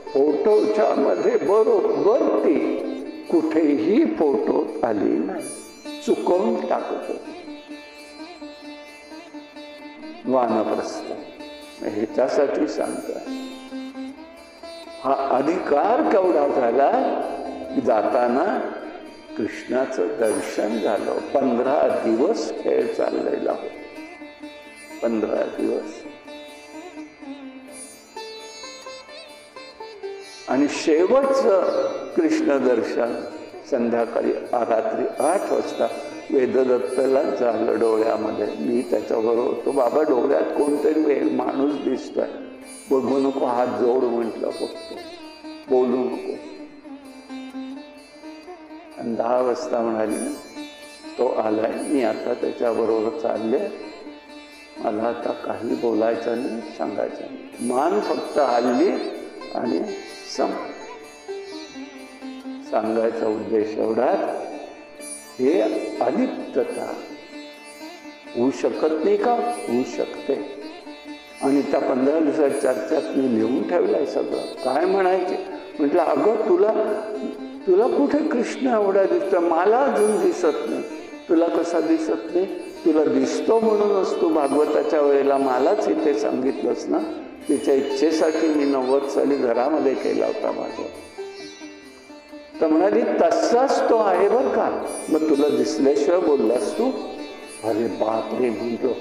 S2: फोटोच्या मध्ये बरोबर ती कुठेही फोटो आली नाही, चुकवून टाकत होती. वानप्रस्थ ह्याच्यासाठी सांगतोय, हा अधिकार केवढा झाला, जाताना कृष्णाचं दर्शन झालं. 15 दिवस खेळ चाललेला होता, 15 दिवस. आणि शेवटचं कृष्ण दर्शन संध्याकाळी रात्री 8 वाजता वेददत्तला झालं डोळ्यामध्ये. मी त्याच्याबरोबर होतो. बाबा, डोळ्यात कोणतरी माणूस दिसतोय, बघू नको, हात जोड म्हटलं, फक्त बोलू नको. आणि 10 वाजता म्हणाली, तो आलाय, मी आता त्याच्याबरोबर चालले, मला आता काही बोलायचं नाही, सांगायचं नाही. मान फक्त हल्ली आणि सांगायचा उद्देश एवढाच, हे अलिप्तता होऊ शकत नाही का? होऊ शकते. आणि त्या 15 दिवसाच्या चर्चेत मी लिहून ठेवलंय सगळं. काय म्हणायचे? म्हटलं, अगं तुला कुठे कृष्ण एवढा दिसतो, मला अजून दिसत नाही. तुला कसा दिसत नाही? तुला दिसतो म्हणूनच तू भागवताच्या वेळेला मलाच इथे सांगितलंस ना. तिच्या इच्छेसाठी मी 90 साली घरामध्ये केला होता माझा. तर म्हणाली, तसाच तो आहे बरं का. मग तुला दिसल्याशिवाय बोललास तू? अरे बापरे म्हणतो,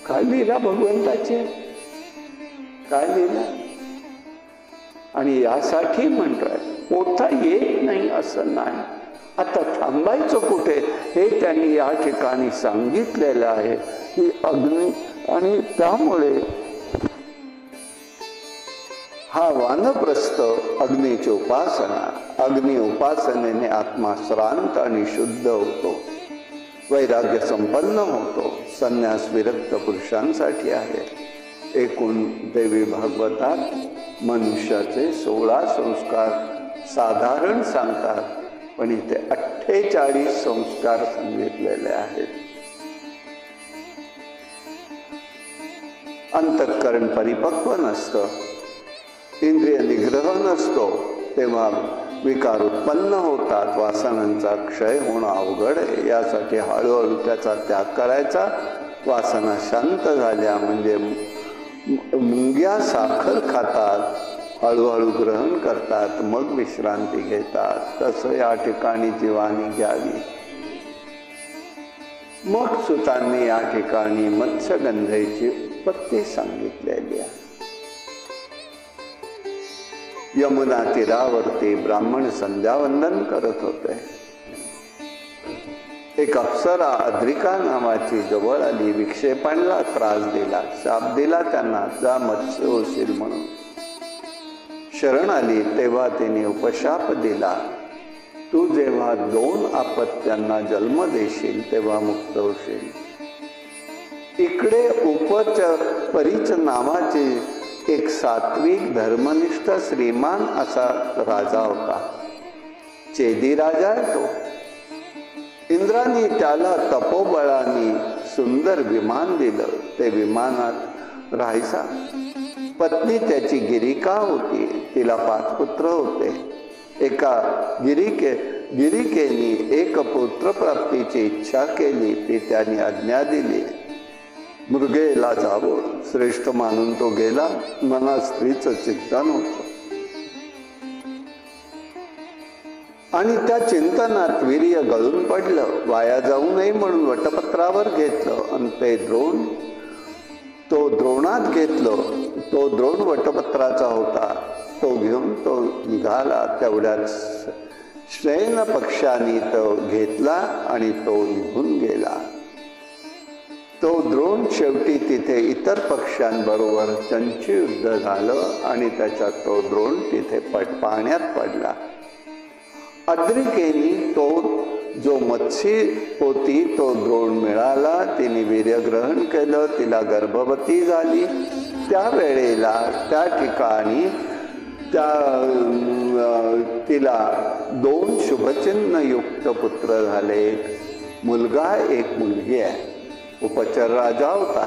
S2: काय लिहिला भगवंताचे, काय लिहिला. आणि यासाठी म्हणतोय, पोथा येत नाही असं नाही. आता थांबायचं कुठे हे त्यांनी या ठिकाणी सांगितलेलं आहे की अग्नी. आणि त्यामुळे हा वानप्रस्थ अग्नीची उपासना, अग्नी उपासनेने आत्मा श्रांत आणि शुद्ध होतो, वैराग्य संपन्न होतो. संन्यास विरक्त पुरुषांसाठी आहे. एकूण देवी भागवतात मनुष्याचे 16 संस्कार साधारण सांगतात, पण इथे 48 संस्कार सांगितलेले आहेत. अंतःकरण परिपक्व नसतं, इंद्रिय निग्रह नसतो, तेव्हा विकार उत्पन्न होतात, वासनांचा क्षय होणं अवघड आहे. यासाठी हळूहळू त्याचा त्याग करायचा. वासना शांत झाल्या म्हणजे मुंग्या साखर खातात, हळूहळू ग्रहण करतात, मग विश्रांती घेतात. तसं या ठिकाणी जीवानी घ्यावी. मग सुतांनी या ठिकाणी मत्स्यगंधेची उत्पत्ती सांगितलेली आहे. यमुना तीरावरती ब्राह्मण संध्यावंदन करत होते. एक अप्सरा अद्रिका नावाची जवळ आली, विक्षेपांना त्रास दिला, शाप दिला त्यांना, जा मत्स्य होशील म्हणून. शरण आली तेव्हा तिने उपशाप दिला, तू जेव्हा 2 अपत्यांना जन्म देशील तेव्हा मुक्त होशील. इकडे उपपरीच नावाचे एक सात्विक धर्मनिष्ठ श्रीमान असा राजा होता. चेदी राजा आहे तो. इंद्राने त्याला तपोबळाने सुंदर विमान दिलं. ते विमानात राहायचा. पत्नी त्याची गिरिका होती, तिला 5 पुत्र होते. एका गिरिकेने एक पुत्र प्राप्तीची इच्छा केली, ती त्याने आज्ञा दिली. मृगेला जावं श्रेष्ठ मानून तो गेला. मनात स्त्रीचं चिंतन होतं. आणि त्या चिंतनात वीर्य गळून पडलं. वाया जाऊ नये म्हणून वटपत्रावर घेतलं आणि ते द्रोण तो द्रोणात घेतलं. तो द्रोण वटपत्राचा होता. तो घेऊन तो निघाला. तेवढ्यात श्रेण पक्षाने तो घेतला आणि तो निघून गेला. तो द्रोण शेवटी तिथे इतर पक्ष्यांबरोबर चंचुयुद्ध झालं आणि त्याच्यात तो द्रोण तिथे पाण्यात पडला. अद्रिकेनी तो जो मत्स्य होती तो द्रोण मिळाला. तिने वीर्यग्रहण केलं. तिला गर्भवती झाली. त्यावेळेला त्या ठिकाणी तिला 2 शुभचिन्हयुक्त पुत्र झाले. मुलगा एक मुलगी आहे. उपचर राजा होता.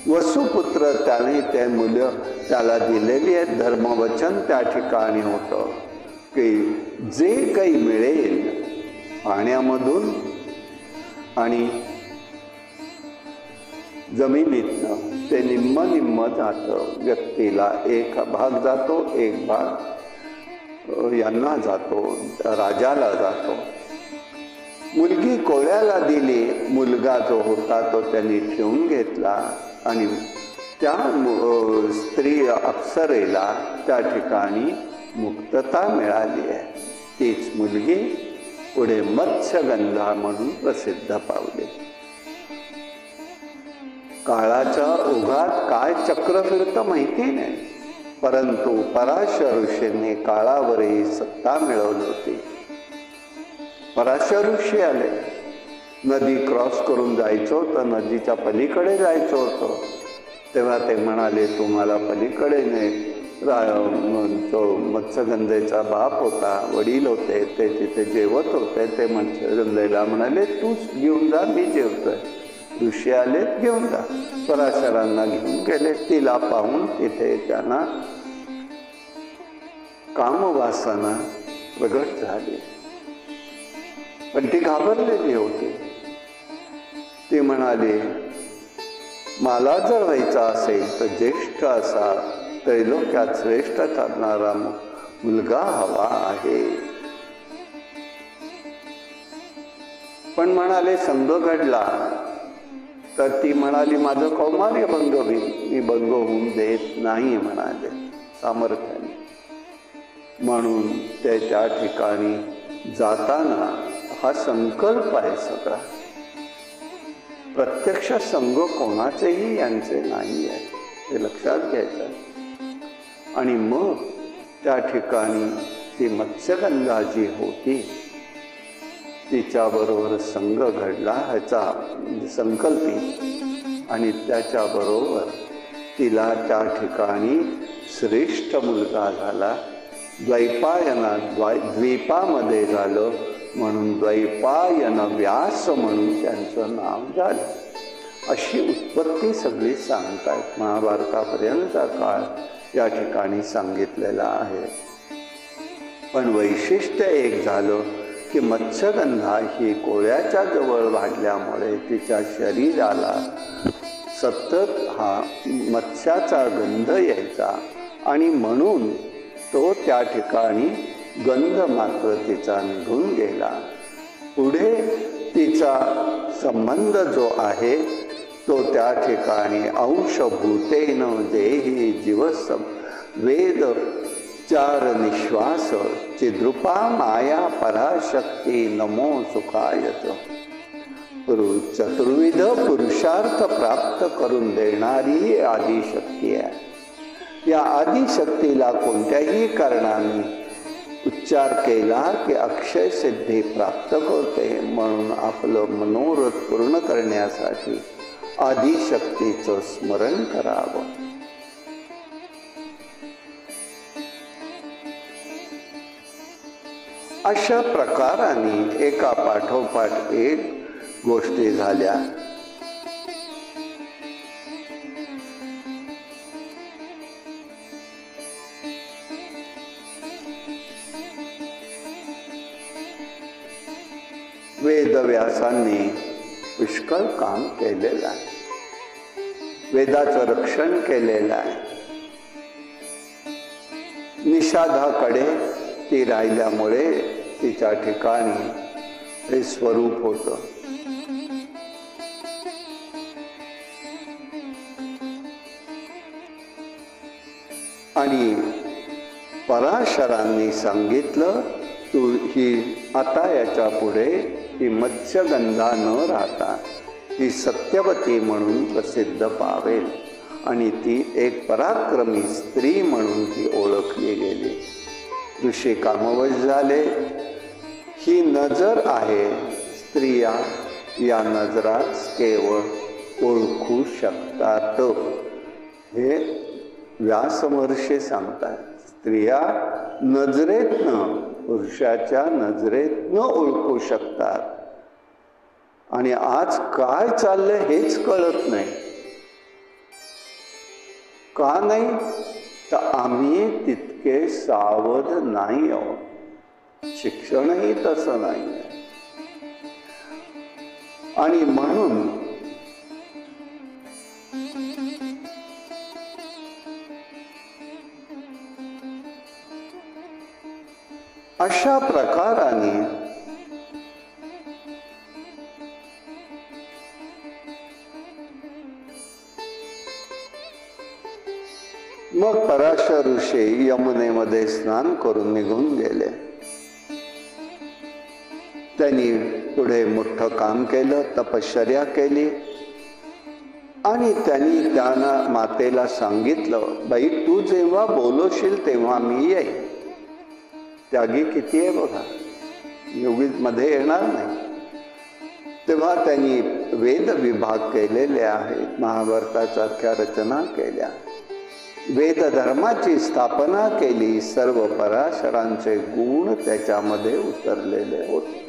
S2: वसुपुत्र त्याने ते मुलं त्याला दिलेली आहेत. धर्मवचन त्या ठिकाणी होतं की जे काही मिळेल पाण्यामधून आणि जमिनीतनं ते निम्म जातं. व्यक्तीला एक भाग जातो, एक भाग यांना जातो, राजाला जातो. मुलगी कोळ्याला दिली. मुलगा जो होता तो त्यांनी ठेवून घेतला आणि त्या स्त्री अप्सरेला त्या ठिकाणी मुक्तता मिळाली आहे. तीच मुलगी पुढे मत्स्यगंधा म्हणून प्रसिद्ध पावली. काळाच्या ओघात काय चक्र फिरतं माहिती नाही, परंतु पराशर ऋषींनी काळावरही सत्ता मिळवली होती. पराशर ऋषी आले. नदी क्रॉस करून जायचं होतं, नदीच्या पलीकडे जायचं होतं. तेव्हा ते म्हणाले तुम्हाला पलीकडे नाही. तो मत्स्यगंधेचा बाप होता, वडील होते, ते तिथे जेवत होते. ते मत्स्यगंधेला म्हणाले तूच घेऊन जा, मी जेवतोय. ऋषी आले, घेऊन जा. पराशरांना घेऊन गेले. तिला पाहून तिथे त्यांना कामवासना प्रगट झाली. पण ती घाबरलेली होती. ती म्हणाली मला जर व्हायचा असेल तर ज्येष्ठ असा त्रैलोक्यात श्रेष्ठ ठरणारा मुलगा हवा आहे. पण म्हणाले संग घडला तर ती म्हणाली माझं कौमार्य भंग होईल, मी भंग होऊन देत नाही म्हणाले सामर्थ्याने. म्हणून ते त्या ठिकाणी जाताना हा संकल्प आहे सगळा. प्रत्यक्ष संग कोणाचेही यांचे नाही आहे, हे लक्षात घ्यायचं. आणि मग त्या ठिकाणी ती मत्स्यगंधा जी होती तिच्याबरोबर संग घडला ह्याचा संकल्पी. आणि त्याच्याबरोबर तिला त्या ठिकाणी श्रेष्ठ मुलगा झाला. द्वीपामध्ये झालं म्हणून द्वैपायन व्यास म्हणून त्यांचं नाव झालं. अशी उत्पत्ती सगळी सांगतायत. महाभारतापर्यंतचा काळ या ठिकाणी सांगितलेला आहे. पण वैशिष्ट्य एक झालं की मत्स्यगंधा ही कोळ्याच्या जवळ वाढल्यामुळे तिच्या शरीराला सतत हा मत्स्याचा गंध यायचा आणि म्हणून तो त्या ठिकाणी गंध मात्र तिचा निघून गेला. पुढे तिचा संबंध जो आहे तो त्या ठिकाणी अंशभूतेन देही जीवस वेद चार निश्वास चिद्रूपा माया पराशक्ती नमो सुखायच. चतुर्विध पुरुषार्थ प्राप्त करून देणारी आदिशक्ती आहे. या आदिशक्तीला कोणत्याही कारणाने उच्चार केला की अक्षय सिद्धी प्राप्त होते. म्हणून आपलं मनोरथ पूर्ण करण्यासाठी आदिशक्तीचं स्मरण करावं. अशा प्रकाराने एका पाठोपाठ एक गोष्टी झाल्या. वेदव्यासांनी पुष्कळ काम केलेलं आहे. वेदाचं रक्षण केलेलं आहे. निषाधाकडे ती राहिल्यामुळे तिच्या ठिकाणी हे स्वरूप होतं. आणि पराशरांनी सांगितलं, तू ही आता याच्या पुढे ही मत्स्यगंधा न राहता ही सत्यवती म्हणून प्रसिद्ध पावेल आणि ती एक पराक्रमी स्त्री म्हणून ती ओळखली गेली. ऋषी कामवश झाले. ही नजर आहे, स्त्रिया या नजराच केवळ ओळखू शकतात. हे व्यासमहर्षी सांगतात. स्त्रिया नजरेतनं, पुरुषाच्या नजरेतनं ओळखू शकतात. आणि आज काय चाललंय हेच कळत नाही. का नाही? तर आम्ही तितके सावध नाही आहोत. शिक्षणही तसं नाही आहे. आणि म्हणून अशा प्रकाराने मग पराशर ऋषी यमुनेमध्ये स्नान करून निघून गेले. त्यांनी पुढे मोठं काम केलं, तपश्चर्या केली. आणि त्यांनी त्यांना मातेला सांगितलं, बाई तू जेव्हा बोलवशील तेव्हा मी येईन. त्यागी किती आहे बघा, योगीत मध्ये येणार नाही. तेव्हा त्यांनी वेद विभाग केलेले आहेत, महाभारतासारख्या रचना केल्या, वेद धर्माची स्थापना केली. सर्व पराशरांचे गुण त्याच्यामध्ये उतरलेले होते.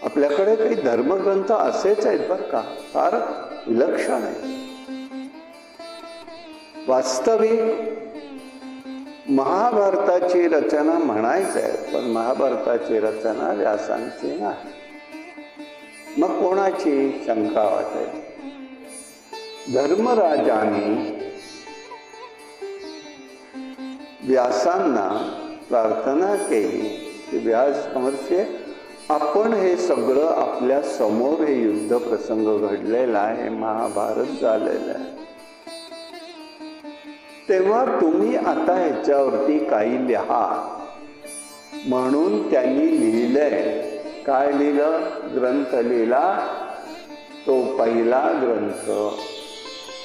S2: आपल्याकडे काही धर्मग्रंथ असेच आहेत बरं का, फार विलक्षण आहे. वास्तविक महाभारताची रचना म्हणायचं आहे, पण महाभारताची रचना व्यासांची नाही. मग कोणाची शंका वाटेल? धर्मराजांनी व्यासांना प्रार्थना केली की व्यास महर्षी, आपण हे सगळं आपल्या समोर हे युद्ध प्रसंग घडलेला आहे, महाभारत झालेलं आहे, तेव्हा तुम्ही आता ह्याच्यावरती काही लिहा. म्हणून त्यांनी लिहिलंय. काय लिहिलं? ग्रंथ लिहिला. तो पहिला ग्रंथ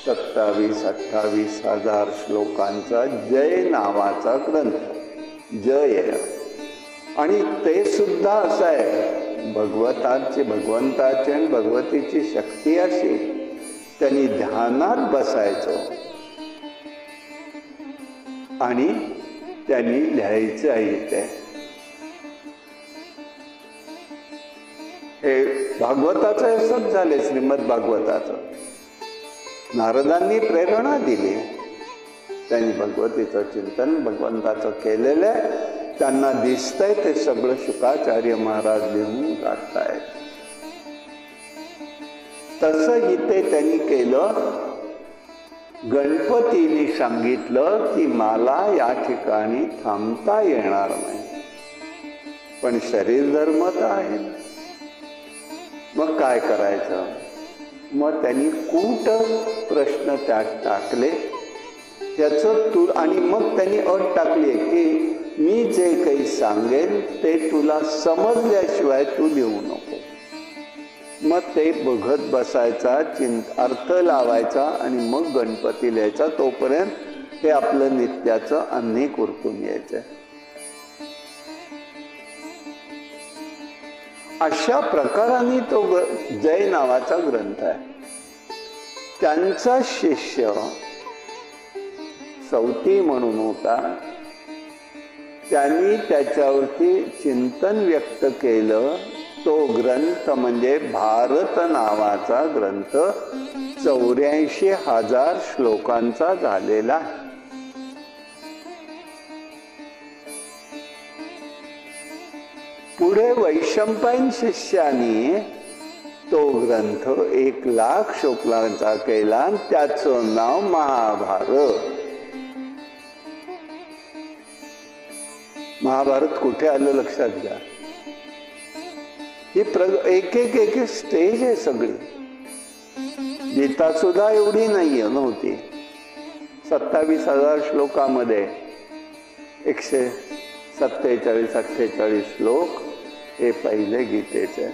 S2: 27-28 हजार श्लोकांचा जय नावाचा ग्रंथ. जय. आणि ते सुद्धा असं आहे, भगवंताची आणि भगवतीची शक्ती अशी, त्यांनी ध्यानात बसायचं आणि त्यांनी लिहायचं आहे. ते हे भागवताचं असंच झाले. श्रीमद भागवताचं नारदांनी प्रेरणा दिली. त्यांनी भगवतीचं चिंतन भगवंताचं केलेलं आहे. त्यांना दिसतंय ते सगळं शुकाचार्य महाराज लिहून काढतायत. तसं इथे त्यांनी केलं. गणपतीने सांगितलं की मला या ठिकाणी थांबता येणार नाही, पण शरीर धर्म तर आहे. मग काय करायचं? मग त्यांनी कूट प्रश्न त्यात टाकले त्याचं आणि मग त्यांनी अट टाकली की मी जे काही सांगेन ते तुला समजल्याशिवाय तू लिहू नको. मग ते बघत बसायचा, अर्थ लावायचा आणि मग गणपती लिहायचा. तोपर्यंत हे आपलं नित्याचं अनेक उरकून यायचं. अशा प्रकाराने तो जय नावाचा ग्रंथ आहे. त्यांचा शिष्य सौती म्हणून होता. त्यांनी त्याच्यावरती चिंतन व्यक्त केलं. तो ग्रंथ म्हणजे भारत नावाचा ग्रंथ 84,000 श्लोकांचा झालेला आहे. पुढे वैशंपायन शिष्याने तो ग्रंथ 1,00,000 श्लोकांचा केला. त्याचं नाव महाभारत. महाभारत कुठे आलं लक्षात घ्या. ही एक एक एक स्टेज आहे सगळी. गीता सुद्धा एवढी नव्हती. 27,000 श्लोकामध्ये 147-48 श्लोक हे पहिले गीतेचे.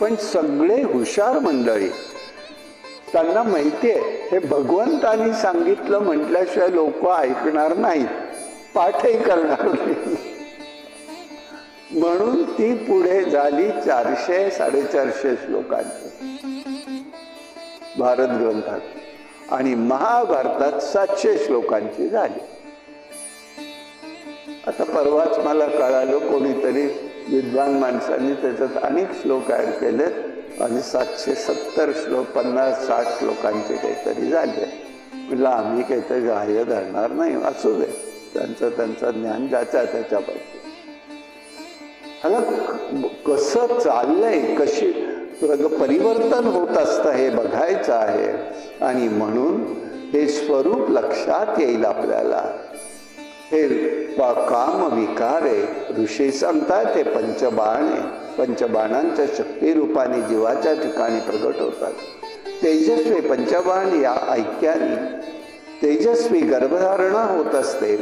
S2: पण सगळे हुशार मंडळी, त्यांना माहितीये हे भगवंतानी सांगितलं म्हटल्याशिवाय लोक ऐकणार नाहीत, पाठही करणार नाही. म्हणून ती पुढे झाली 400-450 श्लोकांची भारत ग्रंथात, आणि महाभारतात 700 श्लोकांची झाली. आता परवाच मला कळालं, कोणीतरी विद्वान माणसांनी त्याच्यात अनेक श्लोक ऍड केलेत आणि 770 श्लोक 50-60 श्लोकांचे काहीतरी झाले. म्हटलं आम्ही काहीतरी ग्राह्य धरणार नाही, असू दे, त्यांचं ज्ञान ज्याच्या त्याच्यापासून. ह्याला कसं चाललंय, कशी परिवर्तन होत असतं हे बघायचं आहे. आणि म्हणून हे स्वरूप लक्षात येईल आपल्याला. हे काम विकार आहे. ऋषी सांगतात हे पंचबाण आहे. पंचबाणांच्या शक्ती रूपाने जीवाच्या ठिकाणी प्रगट होतात. तेजस्वी पंचबाण या ऐक्याने तेजस्वी गर्भधारणा होत असते.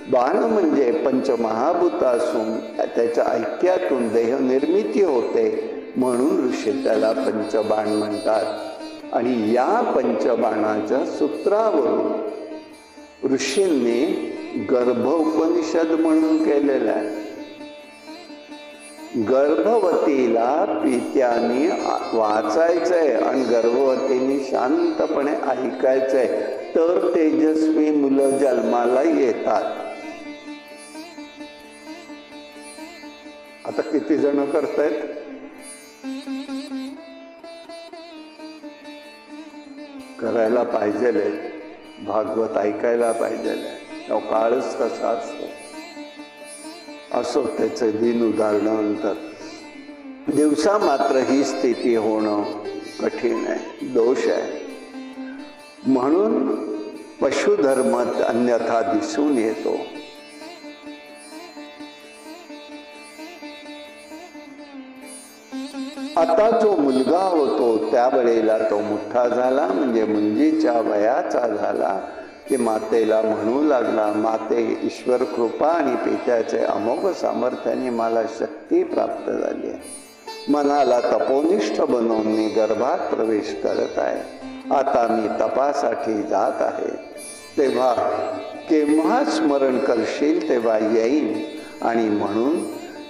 S2: बाण म्हणजे पंचमहाभूत असून त्याच्या ऐक्यातून देह निर्मिती होते, म्हणून ऋषी त्याला पंचबाण म्हणतात. आणि या पंचबाणाच्या सूत्रावरून ऋषींनी गर्भ उपनिषद म्हणून केलेला आहे. गर्भवतीला पित्याने वाचायचंय आणि गर्भवतीने शांतपणे ऐकायचंय, तर तेजस्वी मुलं जन्माला येतात. आता किती जण करतायत? करायला पाहिजे, भागवत ऐकायला पाहिजे. काळच कसा असतो असो, त्याचे दिन उदाहरणानंतर दिवसा मात्र ही स्थिती होणं कठीण आहे, दोष आहे. म्हणून पशुधर्म अन्यथा दिसून येतो. आता जो मुलगा होतो त्यावेळेला तो मोठा झाला, म्हणजे मुंजीच्या वयाचा झाला की मातेला म्हणू लागला, माते ईश्वर कृपा आणि पित्याचे अमोघ सामर्थ्याने मला शक्ती प्राप्त झाली आहे. मनाला तपोनिष्ठ बनवून मी गर्भात प्रवेश करत आहे. आता मी तपासाठी जात आहे. तेव्हा केव्हा स्मरण करशील तेव्हा येईन. आणि म्हणून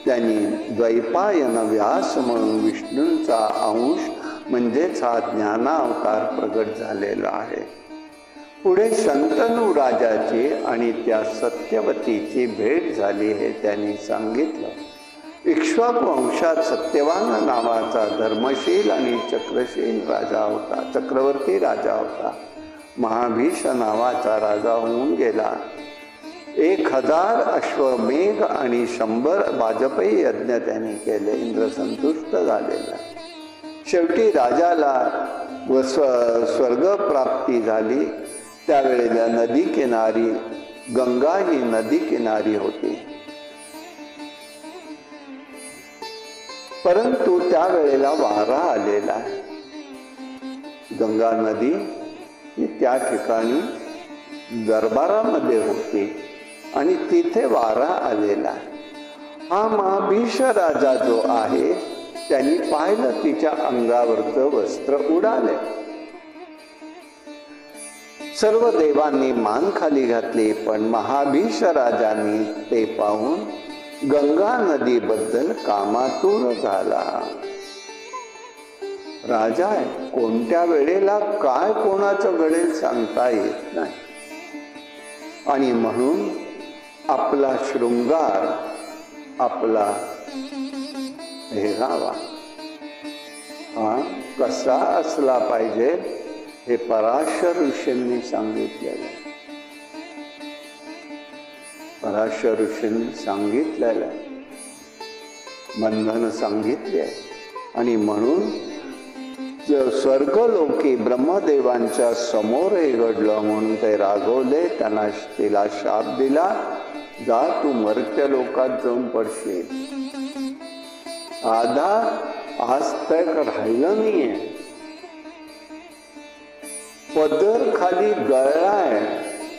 S2: त्यांनी द्वैपायन व्यास म्हणून विष्णूंचा अंश म्हणजेच हा ज्ञानावतार प्रगट झालेला आहे. पुढे शंतनू राजाची आणि त्या सत्यवतीची भेट झाली हे त्यांनी सांगितलं. इक्ष्वाकू वंशात सत्यवान नावाचा धर्मशील आणि चक्रशील राजा होता, चक्रवर्ती राजा होता. महाभीष नावाचा राजा होऊन गेला. 1000 अश्वमेघ आणि 100 वाजपेयी यज्ञ त्यांनी केले. इंद्र संतुष्ट झालेला. शेवटी राजाला स्वर्ग प्राप्ती झाली. त्यावेळेला नदी किनारी गंगा ही नदी किनारी होती. परंतु त्यावेळेला वारा आलेला आहे. गंगा नदी ही त्या ठिकाणी दरबारामध्ये होती आणि तिथे वारा आलेला आहे. हा महाभीष राजा जो आहे त्यांनी पाहिलं तिच्या अंगावरचं वस्त्र उडाले. सर्व देवांनी मान खाली घातली, पण महाभीष राजांनी ते पाहून गंगा नदीबद्दल कामातूर झाला. राजा आहे, कोणत्या वेळेला काय कोणाचं घडेल सांगता येत नाही. आणि म्हणून आपला शृंगार, आपला पेहरावा हा कसा असला पाहिजे हे पराशर ऋषींनी सांगितलेलं. पराशर ऋषींनी सांगितलेलं बंधन सांगितले आहे. आणि म्हणून स्वर्गलोकी ब्रह्मदेवांच्या समोर हे घडलं म्हणून ते रागवले. त्यांना तिला शाप दिला जा तू मर्त्य लोकात जाऊन पडशील. आधा आज तक राहिलं नाहीये. पदर खाली गळलाय,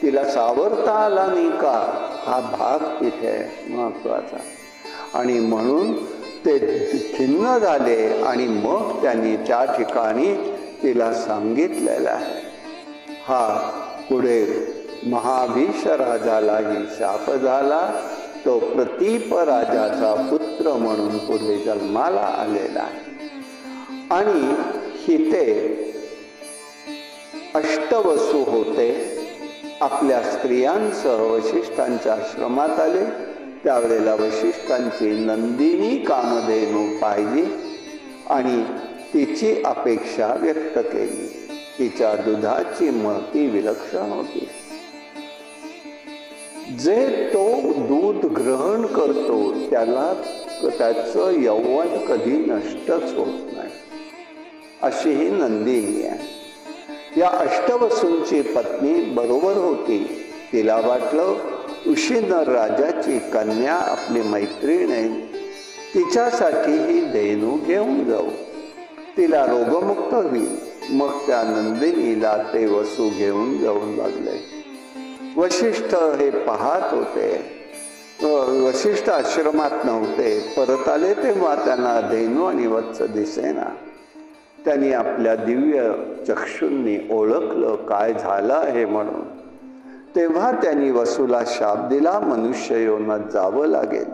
S2: तिला सावरता आला नाही का, हा भाग तिथे महत्वाचा. आणि म्हणून ते खिन्न झाले आणि मग त्यांनी त्या ठिकाणी तिला सांगितलेलं आहे. हा पुढे महाभीष राजालाही शाप झाला. तो प्रतीप राजाचा पुत्र म्हणून पुढे जन्माला आलेला आहे. आणि हिते अष्टवसू होते. आपल्या स्त्रियांसह वशिष्ठांच्या आश्रमात आले. त्यावेळेला वशिष्ठांची नंदिनी कामधेनू पाहिली आणि तिची अपेक्षा व्यक्त केली. तिच्या दुधाची महती विलक्षण होती. जे तो दूध ग्रहण करतो त्याला त्याचं यौवन कधी नष्टच होत नाही, अशी ही नंदिनी आहे. या अष्टवसूंची पत्नी बरोबर होती. तिला वाटलं उशीनर राजाची कन्या आपली मैत्रीण आहे, तिच्यासाठी ही धेनू घेऊन जाऊ, तिला रोगमुक्त होईल. मग त्या नंदिनीला ते वसू घेऊन जाऊन लागले. वशिष्ठ हे पाहत होते. वशिष्ठ आश्रमात नव्हते. परत आले तेव्हा त्यांना धेनू आणि वत्स दिसेना. त्यांनी आपल्या दिव्य चक्षूंनी ओळखलं काय झालं आहे म्हणून. तेव्हा त्यांनी वसूला शाप दिला, मनुष्य योनीत जावं लागेल.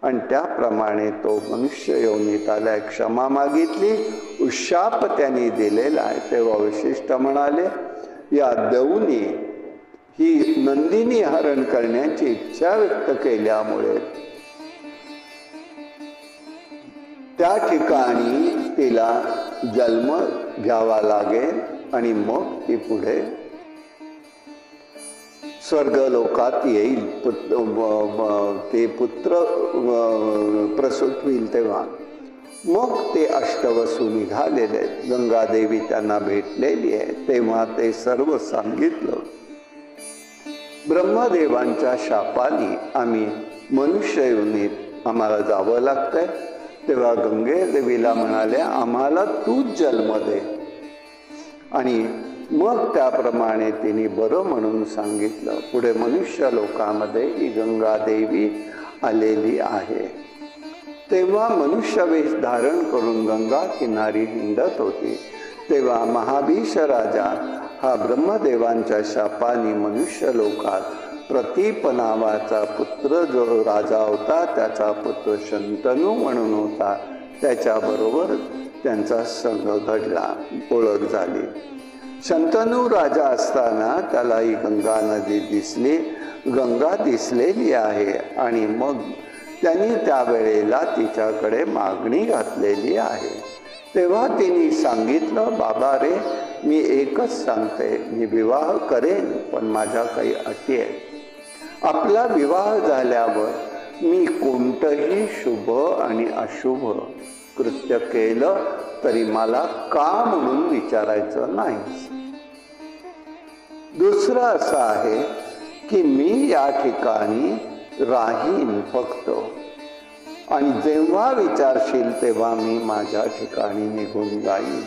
S2: आणि त्याप्रमाणे तो मनुष्य योनीत आल्या, क्षमा मागितली, उशाप त्यांनी दिलेला आहे. तेव्हा वशिष्ठ म्हणाले, या देऊनी ही नंदिनी हरण करण्याची इच्छा व्यक्त केल्यामुळे त्या ठिकाणी तिला जन्म घ्यावा लागेल आणि मग ती पुढे स्वर्गलोकात येईल. ते पुत्र प्रसूत होईल. तेव्हा मग ते अष्टवसू निघालेले आहेत. गंगादेवी त्यांना भेटलेली आहे. तेव्हा ते सर्व सांगितलं. ब्रह्मदेवांच्या शापाने आम्ही मनुष्य योनीत आम्हाला जावं लागतंय. तेव्हा गंगे देवीला म्हणाले, आम्हाला तूच जन्म दे. आणि मग त्याप्रमाणे तिने बरं म्हणून सांगितलं. पुढे मनुष्य लोकामध्ये ही गंगा देवी आलेली आहे. तेव्हा मनुष्य वेश धारण करून गंगा किनारी हिंडत होती. तेव्हा महाभीष राजा हा ब्रह्मदेवांच्या शापाने मनुष्य लोकात प्रतीप नावाचा पुत्र जो राजा होता, त्याचा पुत्र शंतनू म्हणून होता, त्याच्याबरोबर त्यांचा संग घडला, ओळख झाली. शंतनू राजा असताना त्याला ही गंगा नदी दिसली. गंगा दिसलेली आहे आणि मग त्यांनी त्यावेळेला तिच्याकडे मागणी घातलेली आहे. तेव्हा तिने सांगितलं, बाबा रे, मी एकच सांगते, मी विवाह करेन, पण माझ्या काही अटी आहेत. आपला विवाह झाल्यावर मी कोणतंही शुभ आणि अशुभ कृत्य केलं तरी मला का म्हणून विचारायचं नाही. दुसरं असं आहे की मी या ठिकाणी राहीन फक्त, आणि जेव्हा विचारशील तेव्हा मी माझ्या ठिकाणी निघून जाईन,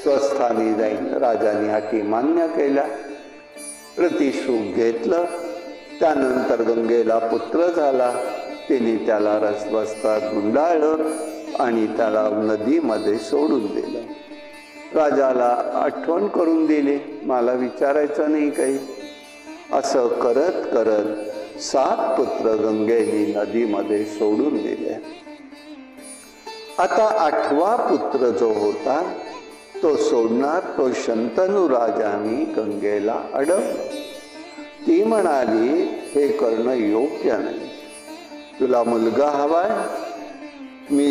S2: स्वस्थानी जाईन. राजाने अटी मान्य केल्या. प्रतिशुभ घेतलं. त्यानंतर गंगेला पुत्र झाला. तिने त्याला वस्त्रात गुंडाळलं आणि त्याला नदीमध्ये सोडून दिलं. राजाला आठवण करून दिली, मला विचारायचं नाही काही. असं करत करत 7 पुत्र गंगेने नदीमध्ये सोडून दिले. आता 8वा पुत्र जो होता तो सोडणार, तो शंतनू राजाने गंगेला अडवलं. ती म्हणाली, हे करणं योग्य नाही. तुला मुलगा हवाय, मी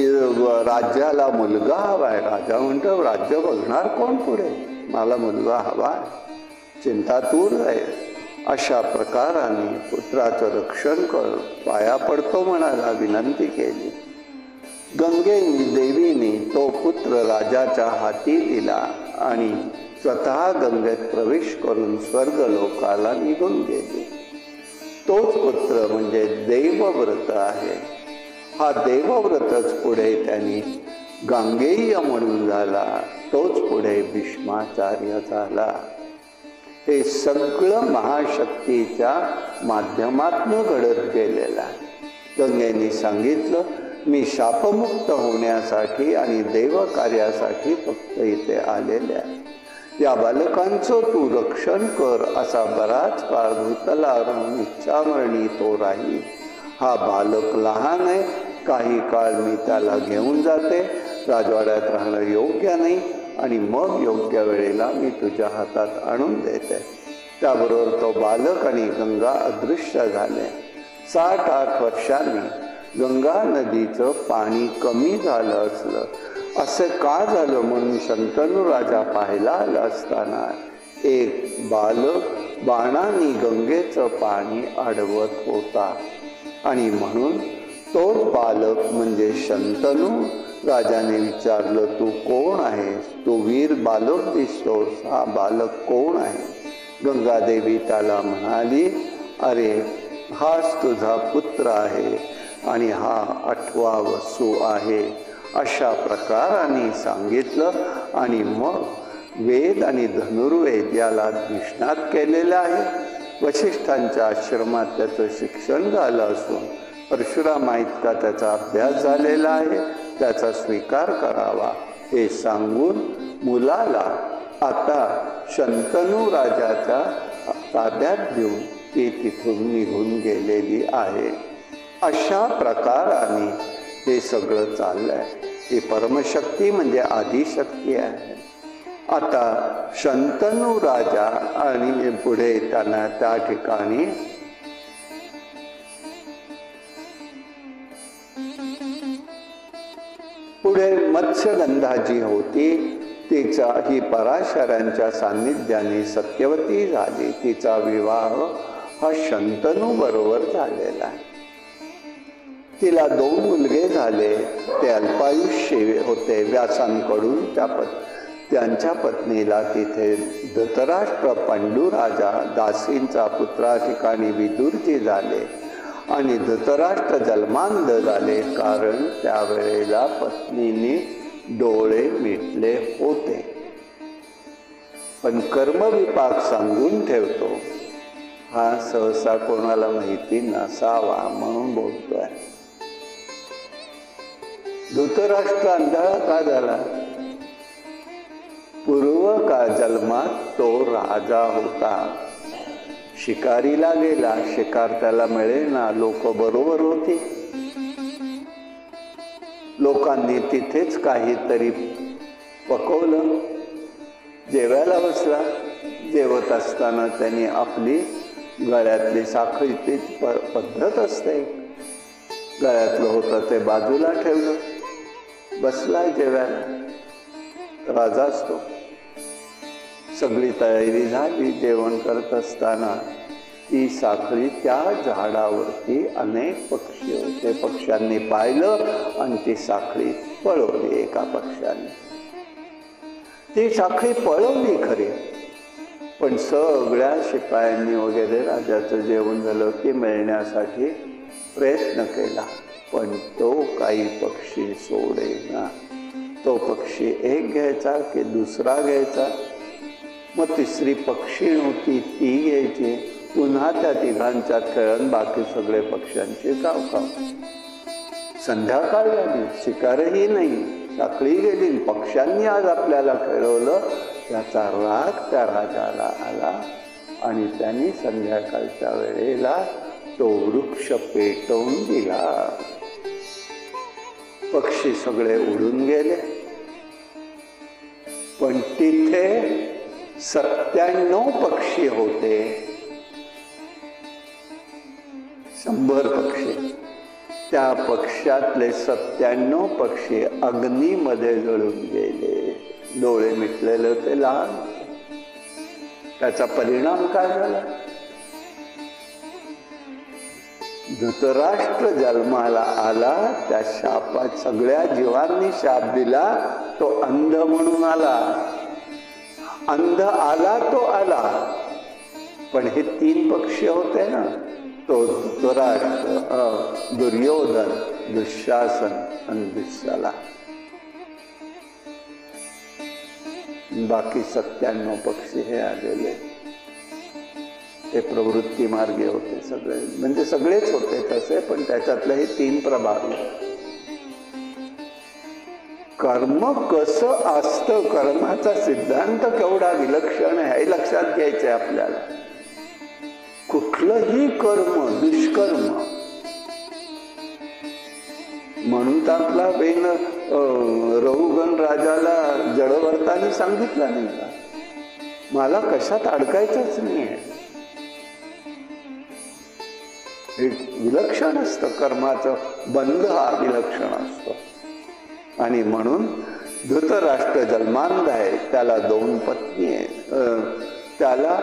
S2: राज्याला मुलगा हवाय. राजा म्हणतो, राज्य बघणार कोण पुढे, मला मुलगा हवाय, चिंता दूर आहे. अशा प्रकाराने पुत्राचं रक्षण कर, पाया पडतो म्हणायला विनंती केली. गंगेनी देवीने तो पुत्र राजाच्या हाती दिला आणि स्वतः गंगेत प्रवेश करून स्वर्गलोकाला निघून गेली. तोच पुत्र म्हणजे देवव्रत आहे. हा देवव्रतच पुढे त्यांनी गांगेय म्हणून झाला, तोच पुढे भीष्माचार्य झाला. हे सगळं महाशक्तीच्या माध्यमातून घडत गेलेलं आहे. गंगेने सांगितलं, मी शापमुक्त होण्यासाठी आणि देव कार्यासाठी फक्त इथे आलेले आहे. या बालकांचं तू रक्षण कर. असा बराच काळ भूतला इच्छामरणी तो राहील. हा बालक लहान आहे, काही काळ मी त्याला घेऊन जाते. राजवाड्यात राहणं योग्य नाही आणि मग योग्य वेळेला मी तुझ्या हातात आणून देते. त्याबरोबर तो बालक आणि गंगा अदृश्य झाले. 7-8 वर्षांनी गंगा नदीचं पाणी कमी झालं असलं. असं का झालं म्हणून शंतनू राजा पाहायला आला असताना एक बालक बाणाने गंगेचं पाणी अडवत होता आणि म्हणून तो बालक म्हणजे शंतनू. राजाने विचारलं, तू कोण आहेस? तू वीर बालक दिसतोस, हा बालक कोण आहे? गंगादेवी त्याला म्हणाली, अरे हाच तुझा पुत्र आहे आणि हा 8वा वसू आहे. अशा प्रकाराने सांगितलं आणि मग वेद आणि धनुर्वेद याला निष्णात केलेलं आहे. वशिष्ठांच्या आश्रमात त्याचं शिक्षण झालं असून परशुरामा इतका त्याचा अभ्यास झालेला आहे. त्याचा स्वीकार करावा हे सांगून मुलाला आता शंतनू राजाच्या ताब्यात देऊन ती तिथून निघून गेलेली आहे. अशा प्रकाराने हे सगळं चाललंय. ही परमशक्ती म्हणजे आदिशक्ती आहे. आता शंतनू राजा आणि पुढे त्यांना त्या ठिकाणी पुढे मत्स्यगंधा जी होती तिचा ही पराशरांच्या सान्निध्याने सत्यवती झाली. तिचा विवाह हा शंतनू बरोबर झालेला आहे. तिला 2 मुलगे झाले. ते अल्पायुष्य होते. व्यासांकडून त्यांच्या पत्नीला तिथे धृतराष्ट्र पांडुराजा दासींचा पुत्रा ठिकाणी विदुरजी झाले आणि धृतराष्ट्र जन्मांध झाले, कारण त्यावेळेला पत्नीने डोळे मिटले होते. पण कर्मविपाक सांगून ठेवतो, हा सहसा कोणाला माहिती नसावा म्हणून बोलतोय. धृतराष्ट्र अंधारा का झाला? पूर्व का जन्मात तो राजा होता. शिकारीला गेला, शिकार त्याला मिळेना. लोक बरोबर होती. लोकांनी तिथेच काहीतरी पकवलं. जेवायला बसला. जेवत असताना त्यांनी आपली गळ्यातली साखळीची पद्धत असते, गळ्यातलं होतं ते बाजूला ठेवलं. बसलाय जेवायला. राजा असतो. सगळी तयारी झाली. जेवण करत असताना ती साखळी त्या झाडावरती अनेक पक्षी होते. पक्ष्यांनी पाहिलं आणि ती साखळी पळवली. एका पक्षाने ती साखळी पळवली खरी, पण सगळ्या शिपायांनी वगैरे राजाचं जेवण झालं की मिळण्यासाठी प्रयत्न केला, पण तो काही पक्षी सोडेना. तो पक्षी एक घ्यायचा की दुसरा घ्यायचा, मग तिसरी पक्षी नव्हती ती घ्यायची. पुन्हा त्या तिघांच्यात खेळून बाकी सगळे पक्ष्यांची काव. संध्याकाळ झाली, शिकारही नाही, साखळी गेली. पक्ष्यांनी आज आपल्याला खेळवलं. त्याचा राग त्या राजाला आला आणि त्यांनी संध्याकाळच्या वेळेला तो वृक्ष पेटवून दिला. पक्षी सगळे उडून गेले, पण तिथे 97 पक्षी होते. 100 पक्षी. त्या पक्ष्यातले 97 पक्षी अग्नीमध्ये जळून गेले. डोळे मिटलेले होते, लहान. त्याचा परिणाम काय झाला? धृतराष्ट्र जन्माला आला. त्या शापात सगळ्या जीवांनी शाप दिला. तो अंध म्हणून आला. अंध आला तो आला, पण हे 3 पक्षी होते ना, तो धृतराष्ट्र, दुर्योधन, दुःशासन आणि दुःशाला, बाकी 97 पक्षी हे आलेले, ते प्रवृत्ती मार्गे होते सगळे, म्हणजे सगळेच होते तसे, पण त्याच्यातले हे 3 प्रभावी. कर्म कसं असतं, कर्माचा सिद्धांत केवढा विलक्षण आहे हे लक्षात घ्यायचंय आपल्याला. कुठलंही कर्म दुष्कर्म म्हणून तर आपला बेन रहुगण राजाला जडवर्ताने सांगितलं नाही का, मला कशात अडकायचंच नाहीये. हे विलक्षण असतं, कर्माचं बंध हा विलक्षण असतो. आणि म्हणून धृतराष्ट्र जन्मांध आहे, त्याला 2 पत्नी आहेत, त्याला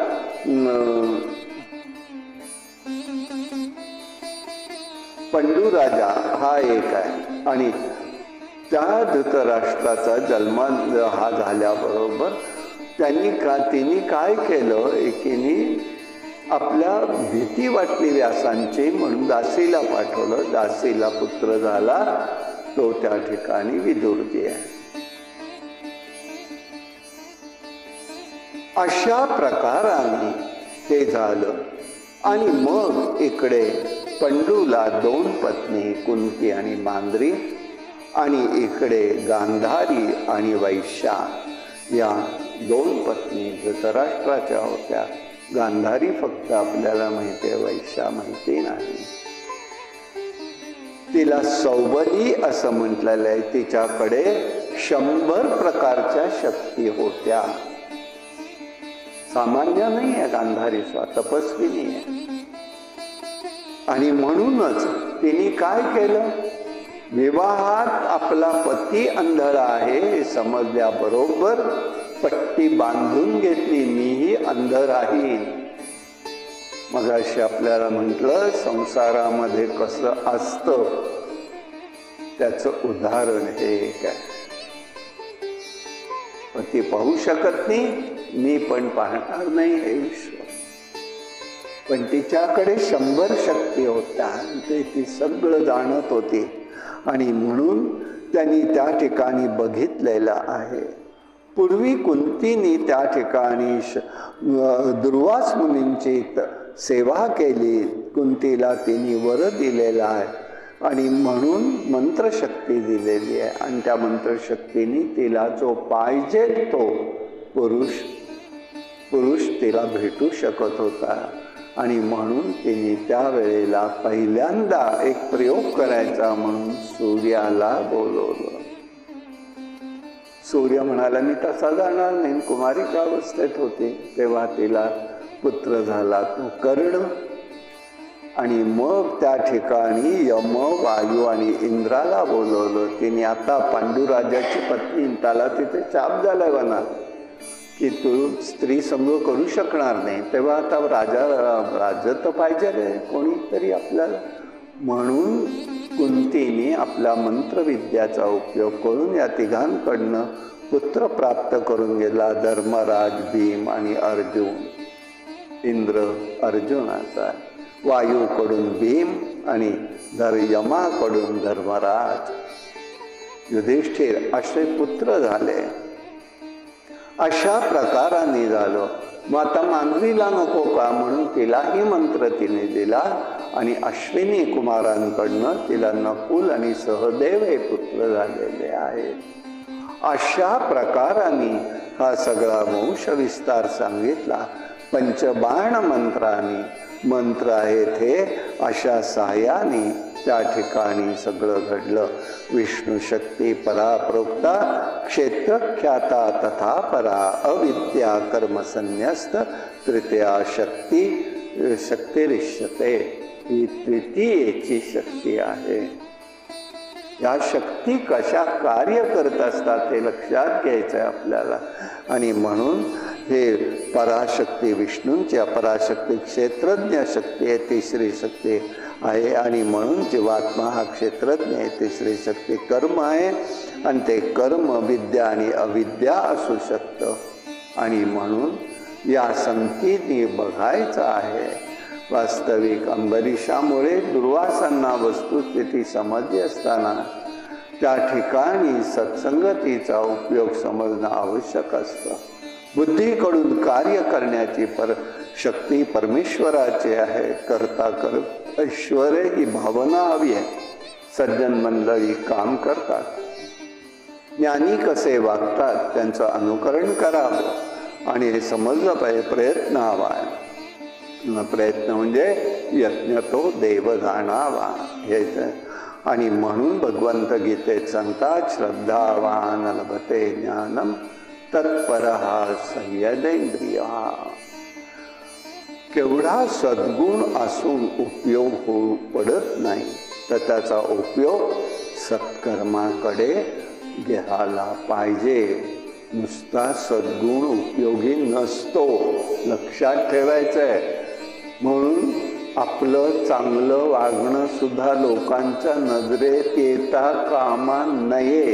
S2: पंडू राजा हा एक आहे. आणि त्या धृतराष्ट्राचा जन्म हा झाल्याबरोबर तिने काय केलं, एकीने आपल्या भीती वाटली व्यासांची म्हणून दासीला पाठवलं. दासीला पुत्र झाला, तो त्या ठिकाणी विदुरजी आहे. अशा प्रकाराने ते झालं. आणि मग इकडे पंडूला 2 पत्नी कुंती आणि मांद्री, आणि इकडे गांधारी आणि वैश्या या 2 पत्नी धृतराष्ट्राच्या होत्या. गांधारी फक्त आपल्याला माहिती आहे, वैश्या माहिती नाही. तिला सौबली असं म्हटलेलं आहे. तिच्याकडे 100 प्रकारच्या शक्ती होत्या. सामान्य नाही आहे गांधारी, तपस्विनी आहे. आणि म्हणूनच तिने काय केलं, विवाहात आपला पती अंधळा आहे हे समजल्याबरोबर पट्टी बांधून घेतली, मीही अंध राहीन. मगाशी आपल्याला म्हटलं संसारामध्ये कसं असतं त्याचं उदाहरण हे एक आहे. पती पाहू शकत नाही, मी पण पाहणार नाही हे विश्व. पण तिच्याकडे 100 शक्ती होत्या, ते ती सगळं जाणत होती. आणि म्हणून त्यांनी त्या ठिकाणी बघितलेलं आहे. पूर्वी कुंतीने त्या ठिकाणी दुर्वास मुनींची सेवा केली. कुंतीला तिने वर दिलेला आहे आणि म्हणून मंत्रशक्ती दिलेली आहे. आणि त्या मंत्रशक्तीने तिला जो पाहिजे तो पुरुष तिला भेटू शकत होता. आणि म्हणून तिने त्यावेळेला पहिल्यांदा एक प्रयोग करायचा म्हणून सूर्याला बोलवलं. सूर्य म्हणाला मी तसा जाणार नाही, कुमारिका अवस्थेत होती तेव्हा तिला पुत्र झाला तो कर्ण. आणि मग त्या ठिकाणी यम, वायू आणि इंद्राला बोलवलं. तिने आता पांडुराजाची पत्नी, त्याला तिथे शाप झालाय वनात की तू स्त्री संग करू शकणार नाही. तेव्हा आता राजा तर पाहिजे रे कोणीतरी आपल्याला. म्हणून कुंतीने आपला मंत्रविद्याचा उपयोग करून या तिघांकडनं पुत्र प्राप्त करून गेला. धर्मराज, भीम आणि अर्जुन. इंद्र अर्जुनाचा, वायूकडून भीम आणि यमाकडून धर्मराज, युधिष्ठिर असे पुत्र झाले. अशा प्रकाराने झालं. मग आता मांद्रीला नको का म्हणून तिलाही मंत्र तिने दिला. आणि अश्विनी कुमारांकडनं तिला नकुल आणि सहदेव हे पुत्र झालेले आहेत. अशा प्रकाराने हा सगळा वंश विस्तार सांगितला. पंचबाण मंत्राने, मंत्र आहेत हे, अशा सहाय्याने त्या ठिकाणी सगळं घडलं. विष्णू शक्ती परा प्रोक्ता, क्षेत्रख्याता तथा परा, अविद्या कर्मसन्यस्त, तृतीया शक्तिरिष्यते. ही तृतीयेची शक्ती आहे. या शक्ती कशा कार्य करत असतात हे लक्षात घ्यायचं आहे आपल्याला. आणि म्हणून हे पराशक्ती विष्णूंची, अपराशक्ती क्षेत्रज्ञ शक्ती आहे, तिसरी शक्ती आहे. आणि म्हणून जीवात्मा हा क्षेत्रज्ञ आहे. तिसरी शक्ती कर्म आहे आणि ते कर्म विद्या आणि अविद्या असू शकतं. आणि म्हणून या संगतीने बघायचं आहे. वास्तविक अंबरीशामुळे दुर्वासांना वस्तुस्थिती समजली असताना त्या ठिकाणी सत्संगतीचा उपयोग समजणं आवश्यक असतं. बुद्धीकडून कार्य करण्याची शक्ती परमेश्वराची आहे. करता करत ऐश्वर्य ही भावना हवी आहे. सज्जन मंडळी काम करतात, ज्ञानी कसे वागतात त्यांचं अनुकरण करावं आणि हे समजलं पाहिजे. प्रयत्न हवा आहे. प्रयत्न म्हणजे यज्ञ तो देव जाणावा हे. आणि म्हणून भगवंत गीतेत सांगतात, श्रद्धावान लभते ज्ञानम तत्परहा संयदेंद्रिया. केवढा सद्गुण असून उपयोग होऊ पडत नाही, तर त्याचा उपयोग सत्कर्माकडे घ्यायला पाहिजे. नुसता सद्गुण उपयोगी नसतो, लक्षात ठेवायचंय. म्हणून आपलं चांगलं वागणं सुद्धा लोकांच्या नजरेत येता कामा नये.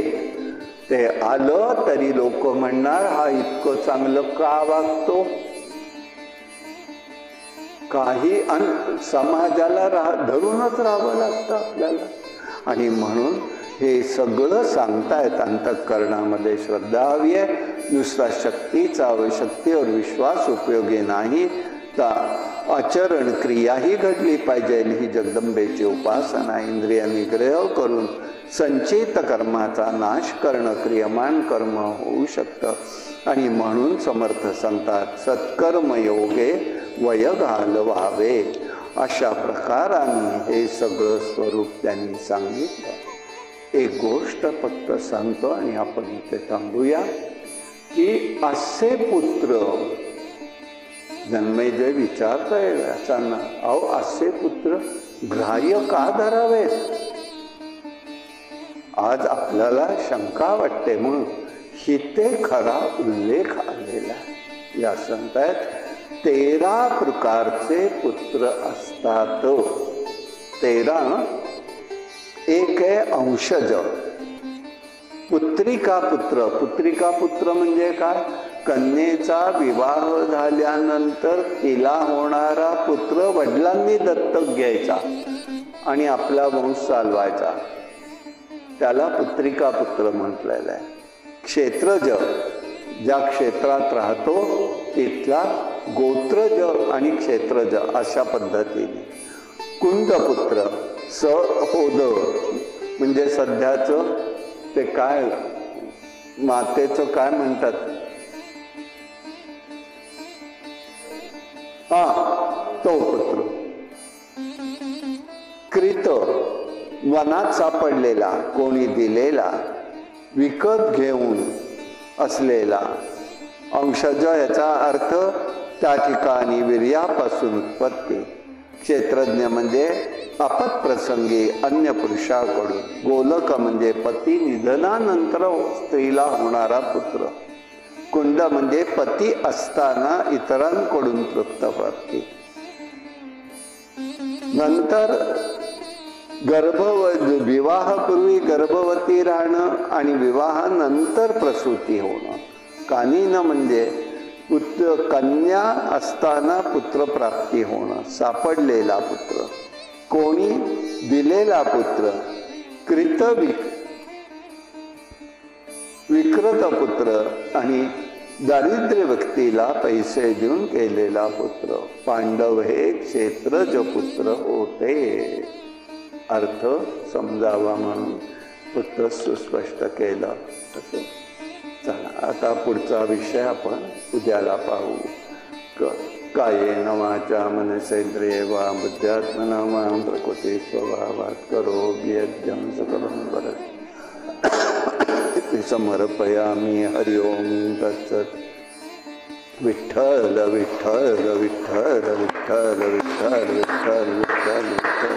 S2: ते आलं तरी लोक म्हणणार, हा इतकं चांगलं का वागतो. काही समाजाला धरूनच राहावं लागतं आपल्याला. आणि म्हणून हे सगळं सांगतायत. अंतःकरणामध्ये श्रद्धा हवी आहे. नुसता शक्तीचा शक्तीवर विश्वास उपयोगी नाही, तर आचरण क्रियाही घडली पाहिजे. ही जगदंबेची उपासना. इंद्रिय निग्रह करून संचित कर्माचा नाश करणं क्रियमान कर्म होऊ शकतं. आणि म्हणून समर्थ सांगतात, सत्कर्म योगे वय घालवावे. अशा प्रकाराने हे सगळं स्वरूप त्यांनी सांगितलं. एक गोष्ट फक्त सांगतो आणि आपण इथे थांबूया, की असे पुत्र जन्मेजय विचारताय व्यासांना, अहो असे पुत्र ग्राह्य का धरावेत. आज आपल्याला शंका वाटते, म्हणून हिते खरा उल्लेख आलेला. या सांगतायत 13 प्रकारचे पुत्र असतात. 13. एक आहे अंशज, पुत्रिका पुत्र. पुत्रिका पुत्र म्हणजे काय, कन्येचा विवाह झाल्यानंतर तिला होणारा पुत्र वडिलांनी दत्तक घ्यायचा आणि आपला वंश चालवायचा, त्याला पुत्रिका पुत्र म्हटलेलं आहे. क्षेत्रज, ज्या क्षेत्रात राहतो तिथला गोत्रज आणि क्षेत्रज अशा पद्धतीने. कुंदपुत्र, सहोद म्हणजे सध्याचं ते काय मातेचं काय म्हणतात, तो पुत्र. कृत, वनात सापडलेला, कोणी दिलेला, विकत घेऊन असलेला. अंशज याचा अर्थ त्या ठिकाणी वीर्यापासून उत्पत्ती. क्षेत्रज्ञ म्हणजे आपत्प्रसंगी अन्य पुरुषाकडून. गोलक म्हणजे पती निधनानंतर स्त्रीला होणारा पुत्र. कुंड म्हणजे पती असताना इतरांकडून पुत्रप्राप्ती. नंतर विवाहापूर्वी गर्भवती राहणं आणि विवाहानंतर प्रसूती होणं. कानीन म्हणजे कन्या असताना पुत्रप्राप्ती होणं, सापडलेला पुत्र, कोणी दिलेला पुत्र. कृत, विकृत पुत्र आणि दारिद्र्य व्यक्तीला पैसे देऊन केलेला पुत्र. पांडव हे क्षेत्रज पुत्र होते. अर्थ समजावा म्हणून फक्त सुस्पष्ट केलं. चला आता पुढचा विषय आपण उद्याला पाहू. कायेन वाचा मनसेंद्रिये वा बुद्ध्यात्मना मां प्रकृती स्वभावात् करोमि यज्ञं सकलं वरद. समर्पयामि. हरि ओम तत्सत्. विठ्ठल विठ्ठल विठ्ठल विठ्ठल विठ्ठल विठ्ठल विठ्ठल विठ्ठल.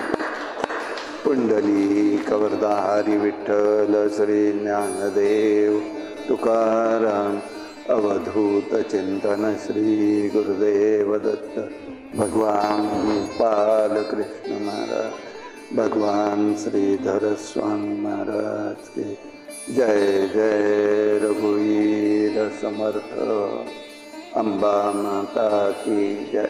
S2: पुंडलिक वरदाहरी विठ्ठल. श्री ज्ञानदेव तुकाराम अवधूत चिंतन. श्री गुरुदेव दत्त. भगवान बालकृष्ण महाराज, भगवान श्रीधर स्वामी महाराज के जय. जय रघुवीर समर्थ. अंबा माता की जय.